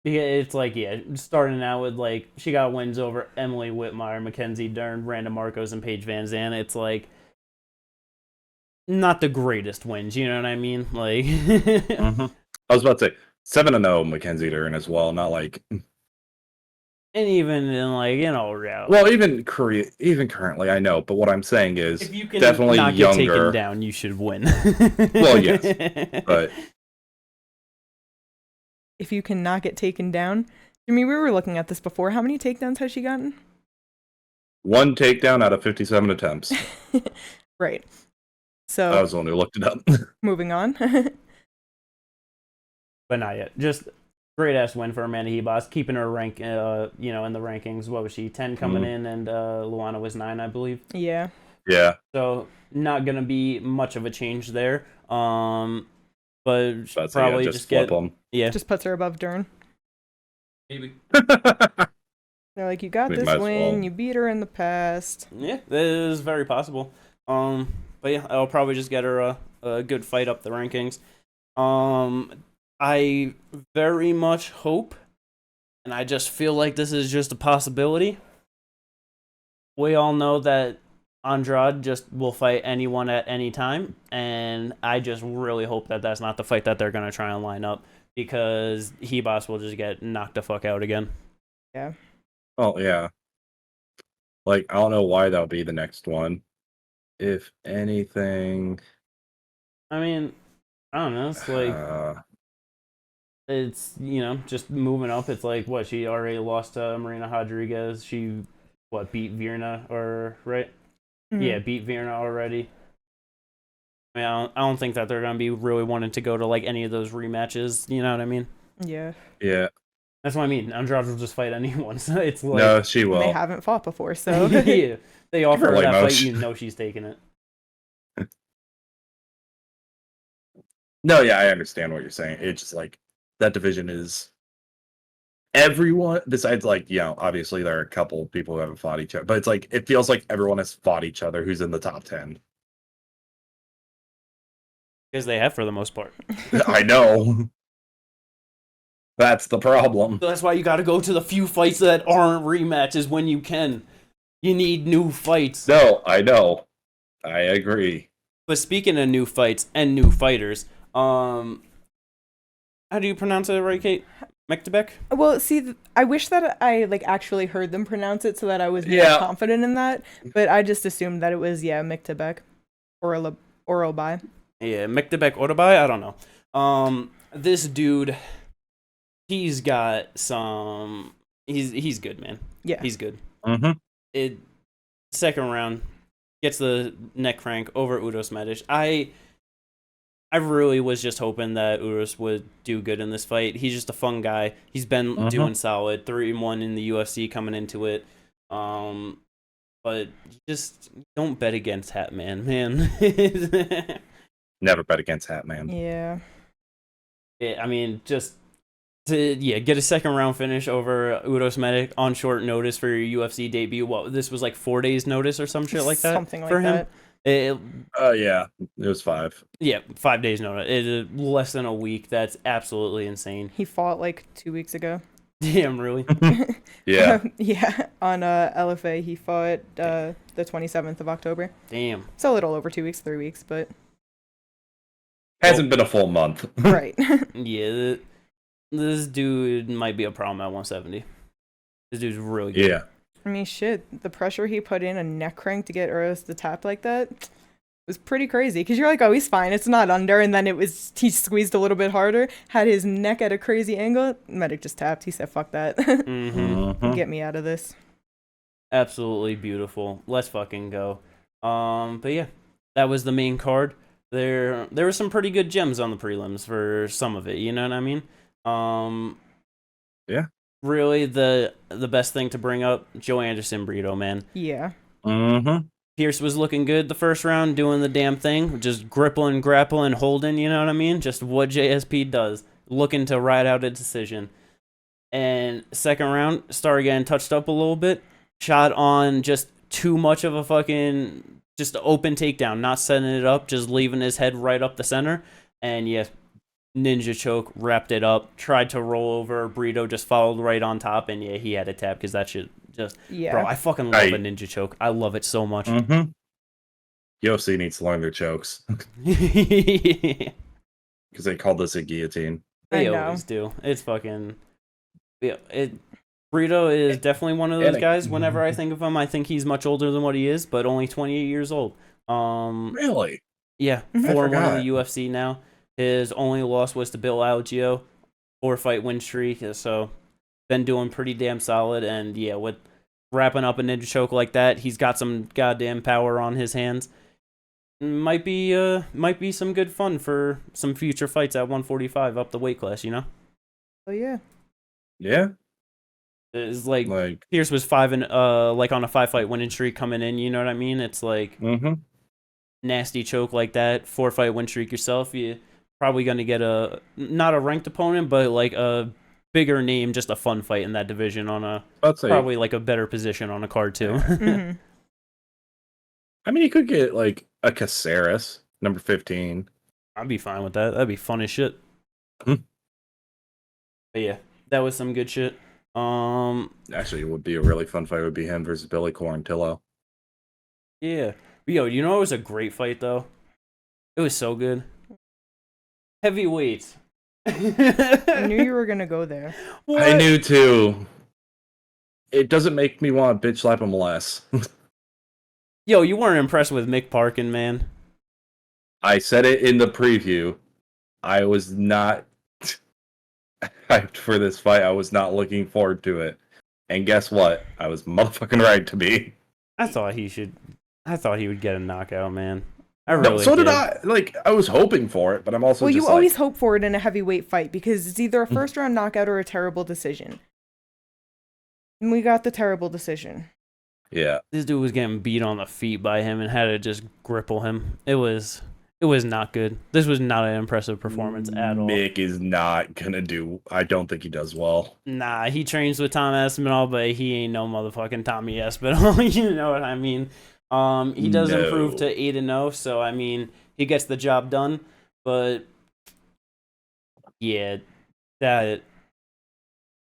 Yeah, it's like, starting out with, like, she got wins over Emily Whitmire, Mackenzie Dern, Randa Marcos, and Paige Van Zandt. It's like, not the greatest wins, you know what I mean? Like, I was about to say 7-0 Mackenzie Dern as well, not like. And even in reality. Well, even currently, I know. But what I'm saying is, if you can definitely not younger. Get taken down, you should win. Well, yes, but if you cannot get taken down, Jimmy, we were looking at this before. How many takedowns has she gotten? 1 takedown out of 57 attempts. Right. So I was the one who looked it up. Moving on. But not yet. Just great ass win for Amanda Hebos, keeping her rank, in the rankings. What was she? 10 coming in, and Luana was 9, I believe. Yeah. Yeah. So not gonna be much of a change there. But That's probably just flip them. Yeah. Just puts her above Dern. Maybe. They're like, you got We this might as win. well. You beat her in the past. Yeah, that is very possible. But yeah, I'll probably just get her a good fight up the rankings. I very much hope, and I just feel like this is just a possibility. We all know that Andrade just will fight anyone at any time, and I just really hope that that's not the fight that they're going to try and line up, because Hebos will just get knocked the fuck out again. Yeah. Oh, yeah. Like, I don't know why that'll be the next one. If anything... I mean, I don't know. It's like... It's, just moving up. It's like, what, she already lost to Marina Rodriguez. She, beat Virna, right? Mm-hmm. Yeah, beat Virna already. I mean, I don't think that they're going to be really wanting to go to, any of those rematches. You know what I mean? Yeah. Yeah. That's what I mean. Andrade will just fight anyone. So it's like... No, she will. They haven't fought before, so... Yeah. They offer her that most. fight, she's taking it. No, yeah, I understand what you're saying. It's just like, that division is everyone besides obviously there are a couple people who haven't fought each other, but it's like it feels like everyone has fought each other who's in the top 10. Because they have, for the most part. I know. That's the problem. So that's why you got to go to the few fights that aren't rematches when you can. You need new fights. No, I know. I agree. But speaking of new fights and new fighters, how do you pronounce it right, Kate? Mektebec? Well, see, I wish that I actually heard them pronounce it so that I was more confident in that. But I just assumed that it was Mektebec or Orobai. Yeah, Mektebec Orobai. I don't know. This dude, he's got some. He's good, man. Yeah, he's good. Mm-hmm. Second round gets the neck crank over Uros Medic. I really was just hoping that Uros would do good in this fight. He's just a fun guy. He's been doing solid. 3-1 in the UFC coming into it. But just don't bet against Hatman, man. Never bet against Hatman. Yeah. I mean, just to get a second round finish over Uros Medic on short notice for your UFC debut. What, this was 4 days notice or some shit like that? Something like for him? that. Yeah, it was 5. Yeah, 5 days notice. It is less than a week. That's absolutely insane. He fought 2 weeks ago. Damn, really? Yeah. Yeah, on LFA he fought the 27th of October. Damn. It's a little over 2 weeks, 3 weeks, but hasn't been a full month. Right. Yeah, this dude might be a problem at 170. This dude's really good. Yeah. I mean, shit, the pressure he put in a neck crank to get Uros to tap like that was pretty crazy. Because you're like, oh, he's fine, it's not under. And then he squeezed a little bit harder, had his neck at a crazy angle. Medic just tapped. He said, fuck that. Get me out of this. Absolutely beautiful. Let's fucking go. But yeah, that was the main card. There were some pretty good gems on the prelims for some of it. You know what I mean? Yeah. Really, the best thing to bring up, Joe Anderson Brito, man. Yeah. Pierce was looking good the first round, doing the damn thing, just grappling, holding, you know what I mean? Just what JSP does, looking to ride out a decision. And second round, started getting touched up a little bit, shot on just too much of a fucking, just open takedown, not setting it up, just leaving his head right up the center. And yeah, ninja choke, wrapped it up, tried to roll over, Brito just followed right on top, and yeah, he had a tap because that shit just, bro, I fucking love a ninja choke. I love it so much. UFC needs to learn their chokes. Because they call this a guillotine. They always do. It's fucking, yeah, Brito is definitely one of those guys. Whenever I think of him, I think he's much older than what he is, but only 28 years old. Really? Yeah, 4-1 in the UFC now. His only loss was to Bill Algeo, 4-fight win streak. So been doing pretty damn solid. And yeah, with wrapping up a ninja choke like that, he's got some goddamn power on his hands. Might be some good fun for some future fights at 145 up the weight class, you know? Oh yeah. Yeah. It's like Pierce was like on a 5-fight winning streak coming in, you know what I mean? It's like nasty choke like that, 4-fight win streak yourself, you probably gonna get not a ranked opponent, but like a bigger name, just a fun fight in that division on probably like a better position on a card too. I mean, you could get like a Caceres, number 15. I'd be fine with that. That'd be fun as shit. But yeah, that was some good shit. Actually, it would be a really fun fight. Would be him versus Billy Quarantillo. Yeah, yo, you know it was a great fight though. It was so good. Heavyweights. I knew you were gonna go there. What? I knew too. It doesn't make me want to bitch slap him less. Yo, you weren't impressed with Mick Parkin, man. I said it in the preview. I was not hyped for this fight. I was not looking forward to it. And guess what? I was motherfucking right to be. I thought he would get a knockout, man. I really so did I. Like, I was hoping for it, but I'm also you always hope for it in a heavyweight fight because it's either a first round knockout or a terrible decision. And we got the terrible decision. Yeah. This dude was getting beat on the feet by him and had to just grapple him. It was not good. This was not an impressive performance at all. Mick is not gonna do. I don't think he does well. Nah, he trains with Tom Aspinall, but he ain't no motherfucking Tommy Aspinall. You know what I mean? He does improve to 8-0, so I mean he gets the job done. But yeah,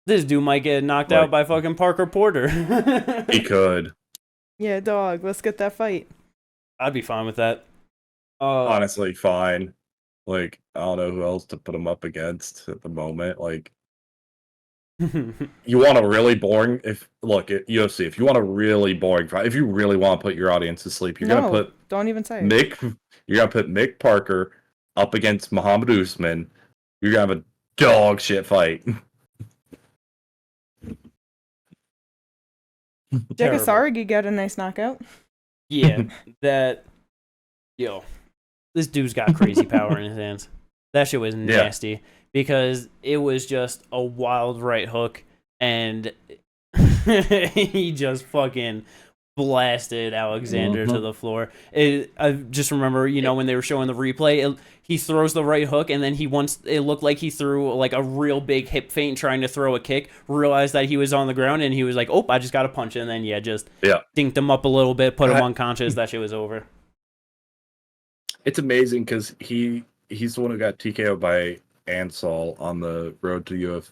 this dude might get knocked out by fucking Parker Porter. He could. Yeah, dog. Let's get that fight. I'd be fine with that. Honestly, fine. Like, I don't know who else to put him up against at the moment. Like, you want a really boring at UFC, if you want a really boring fight, if you really want to put your audience to sleep, don't even say Mick. You're gonna put Mick Parker up against Muhammad Usman. You're gonna have a dog shit fight. Jagasaragi got a nice knockout. Yeah, this dude's got crazy power in his hands. That shit was nasty because it was just a wild right hook and he just fucking blasted Alexander to the floor. I just remember, when they were showing the replay, he throws the right hook and then it looked like he threw like a real big hip feint trying to throw a kick, realized that he was on the ground and he was like, oh, I just got a punch. And then, dinked him up a little bit, put him unconscious. That shit was over. It's amazing because he's the one who got TKO'd by Ansel on the road to road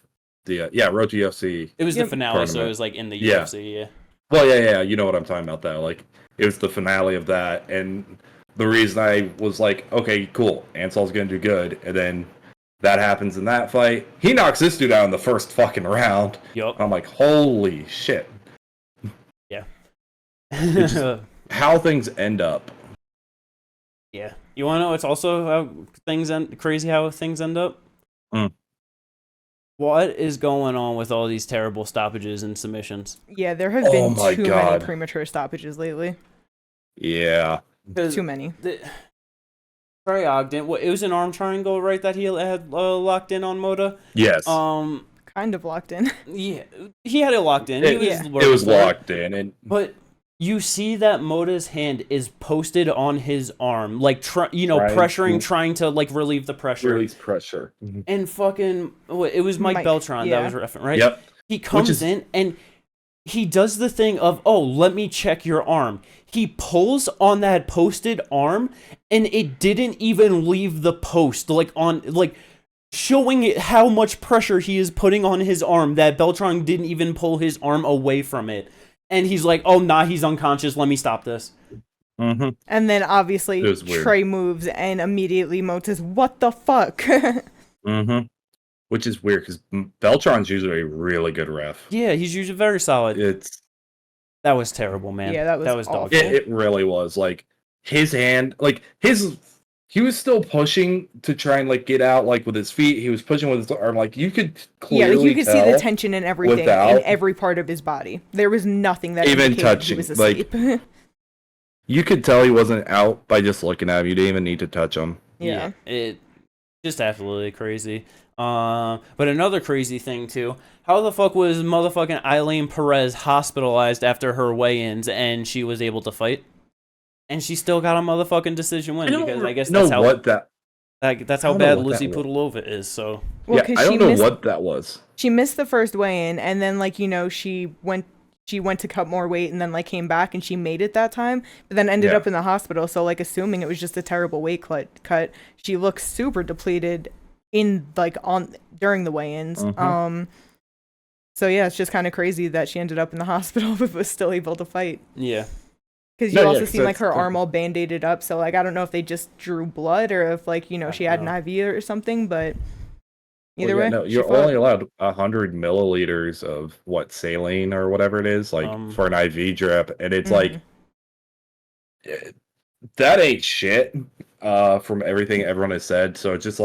to UFC. It was the finale, tournament. So it was like in the UFC, yeah. Well, yeah, you know what I'm talking about though. Like, it was the finale of that, and the reason I was like, okay, cool, Ansel's gonna do good, and then that happens in that fight. He knocks this dude out in the first fucking round. Yup. I'm like, holy shit. Yeah. Just how things end up. Yeah. You want to know? It's also crazy how things end up. What is going on with all these terrible stoppages and submissions? Yeah, there have been too many premature stoppages lately. Yeah. Too many. Trey Ogden, it was an arm triangle, right, that he had locked in on Moda? Yes. Kind of locked in. Yeah, he had it locked in. It was locked in. But you see that Mota's hand is posted on his arm, like pressuring, trying to like relieve the pressure. Release pressure. And fucking, it was Mike Beltran that was referencing, right? Yep. He comes in and he does the thing of, oh, let me check your arm. He pulls on that posted arm, and it didn't even leave the post, showing it how much pressure he is putting on his arm, that Beltran didn't even pull his arm away from it. And he's like, oh, nah, he's unconscious. Let me stop this. Mm-hmm. And then, obviously, Trey moves, and immediately Mota's, what the fuck? Mm-hmm. Which is weird, because Beltran's usually a really good ref. Yeah, he's usually very solid. That was terrible, man. Yeah, that was dog. It really was. Like, his hand, he was still pushing to try and like get out, like with his feet. He was pushing with his arm. Like you could clearly you could see the tension in everything, in every part of his body. There was nothing that even touching. He was asleep. Like, you could tell he wasn't out by just looking at him. You didn't even need to touch him. Yeah, it just absolutely crazy. But another crazy thing too. How the fuck was motherfucking Eileen Perez hospitalized after her weigh-ins and she was able to fight? And she still got a motherfucking decision win because I guess that's how bad Lucy Pudilova is. So I don't know what that was. She missed the first weigh-in, and then she went to cut more weight, and then came back, and she made it that time, but then ended up in the hospital. So assuming it was just a terrible weight cut, she looks super depleted during the weigh-ins. Mm-hmm. So yeah, it's just kind of crazy that she ended up in the hospital but was still able to fight. Yeah. Because you also see her arm all band-aided up, so I don't know if they just drew blood or if she had an IV or something, but either way. No, you're only allowed 100 milliliters of saline or whatever it is, for an IV drip, and it's that ain't shit. From everything everyone has said, so it's just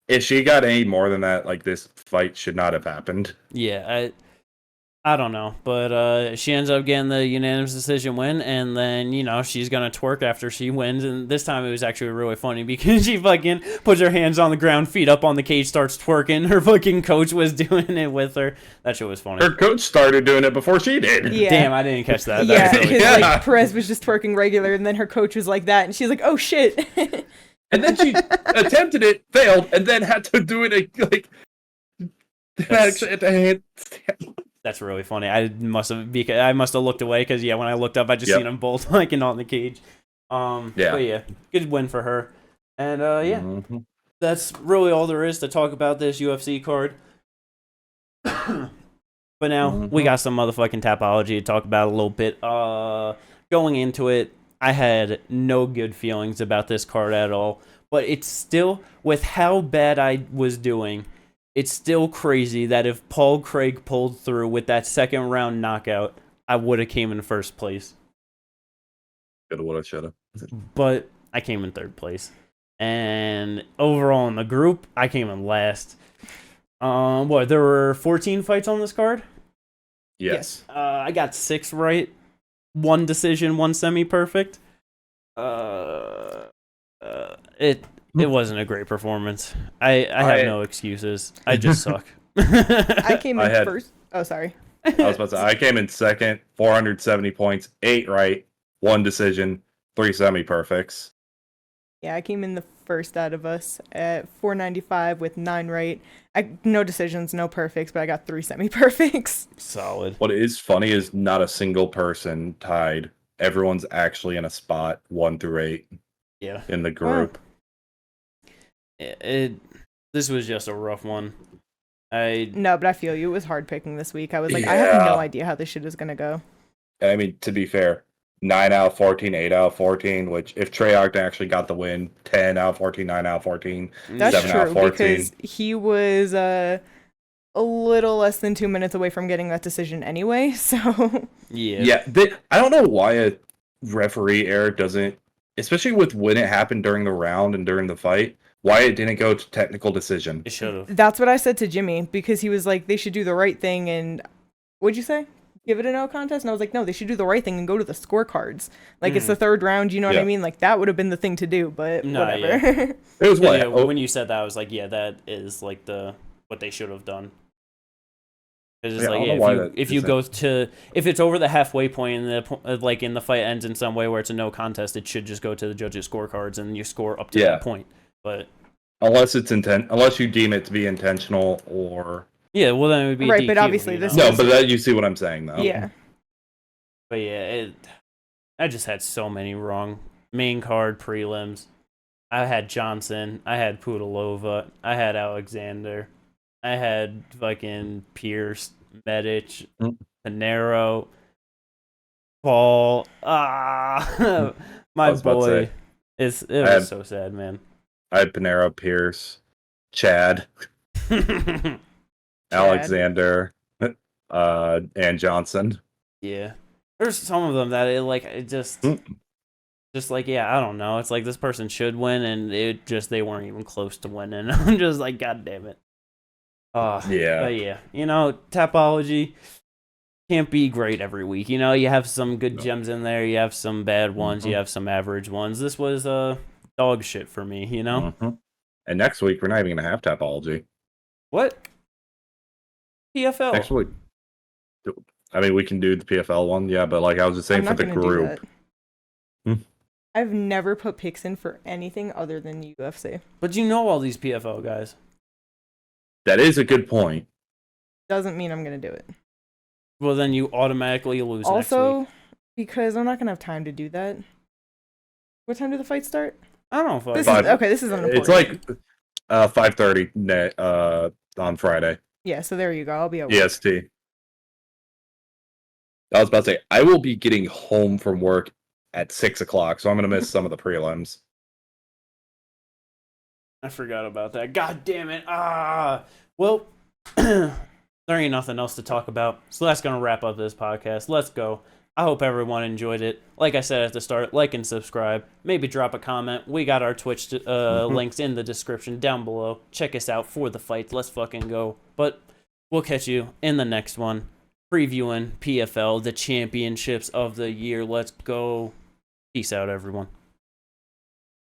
if she got any more than that, this fight should not have happened. Yeah, I don't know, but she ends up getting the unanimous decision win, and then, she's going to twerk after she wins, and this time it was actually really funny because she fucking puts her hands on the ground, feet up on the cage, starts twerking. Her fucking coach was doing it with her. That shit was funny. Her coach started doing it before she did. Yeah. Damn, I didn't catch that. Because Perez was just twerking regular, and then her coach was like that, and she's like, oh shit. And then she attempted it, failed, and then had to do it That's really funny. I must have looked away because when I looked up, I just seen them both on the cage. But yeah, good win for her. And that's really all there is to talk about this UFC card. But now we got some motherfucking Tapology to talk about a little bit. Going into it, I had no good feelings about this card at all. But it's still, with how bad I was doing, it's still crazy that if Paul Craig pulled through with that second round knockout, I would have came in first place. Coulda, woulda, shoulda. But I came in third place. And overall in the group, I came in last. There were 14 fights on this card? Yes. I got 6 right. 1 decision, 1 semi-perfect. It wasn't a great performance. I have no excuses. I just suck. I came in first. Oh, sorry. I was about to say, I came in second, 470 points, 8 right, 1 decision, 3 semi-perfects. Yeah, I came in the first out of us at 495 with 9 right. No decisions, no perfects, but I got 3 semi-perfects. Solid. What is funny is not a single person tied. Everyone's actually in a spot 1 through 8. Yeah. In the group. This was just a rough one. No, but I feel you. It was hard picking this week. I was like, I have no idea how this shit is gonna go. I mean, to be fair, 9 out of 14, 8 out of 14, which if Trey Ogden actually got the win, 10 out of 14, 9 out of 14, that's 7 true, out of 14. Because he was a little less than 2 minutes away from getting that decision anyway, so... Yeah, I don't know why a referee error doesn't, especially with when it happened during the round and during the fight, why it didn't go to technical decision. It should have. That's what I said to Jimmy, because he was like, they should do the right thing, and... What'd you say? Give it a no contest? And I was like, no, they should do the right thing and go to the scorecards. Like, it's the third round, you know what I mean? Like, that would have been the thing to do, but whatever. Yeah. It was what? When you said that, I was like, yeah, that is, like, what they should have done. It's just if it's over the halfway point and the fight ends in some way where it's a no contest, it should just go to the judges' scorecards and you score up to that point. But unless you deem it to be intentional or well, then it would be right. DQ, but obviously this but you see what I'm saying though. Yeah. But I just had so many wrong main card prelims. I had Johnson, I had Pudilova, I had Alexander. I had fucking Pierce, Medic, Pinero, Paul. My boy. It was so sad, man. I had Pinero, Pierce, Chad, Alexander, and Johnson. Yeah. There's some of them that I don't know. It's like this person should win, and they weren't even close to winning. I'm just like, God damn it. But yeah, Tapology can't be great every week. You have some good gems in there, you have some bad ones, you have some average ones. This was dog shit for me, And next week we're not even gonna have Tapology. What? PFL next week? I mean, we can do the PFL one, but I was just saying for the group. I've never put picks in for anything other than UFC. But all these PFL guys. That is a good point. Doesn't mean I'm going to do it. Well, then you automatically lose also, next week. Because I'm not going to have time to do that. What time do the fights start? I don't know. This is unimportant. It's like 5:30 on Friday. Yeah, so there you go. I'll be at work. EST. I was about to say, I will be getting home from work at 6 o'clock, so I'm going to miss some of the prelims. I forgot about that. God damn it. Well, there ain't nothing else to talk about. So that's going to wrap up this podcast. Let's go. I hope everyone enjoyed it. Like I said at the start, like and subscribe. Maybe drop a comment. We got our Twitch links in the description down below. Check us out for the fights. Let's fucking go. But we'll catch you in the next one. Previewing PFL, the championships of the year. Let's go. Peace out, everyone.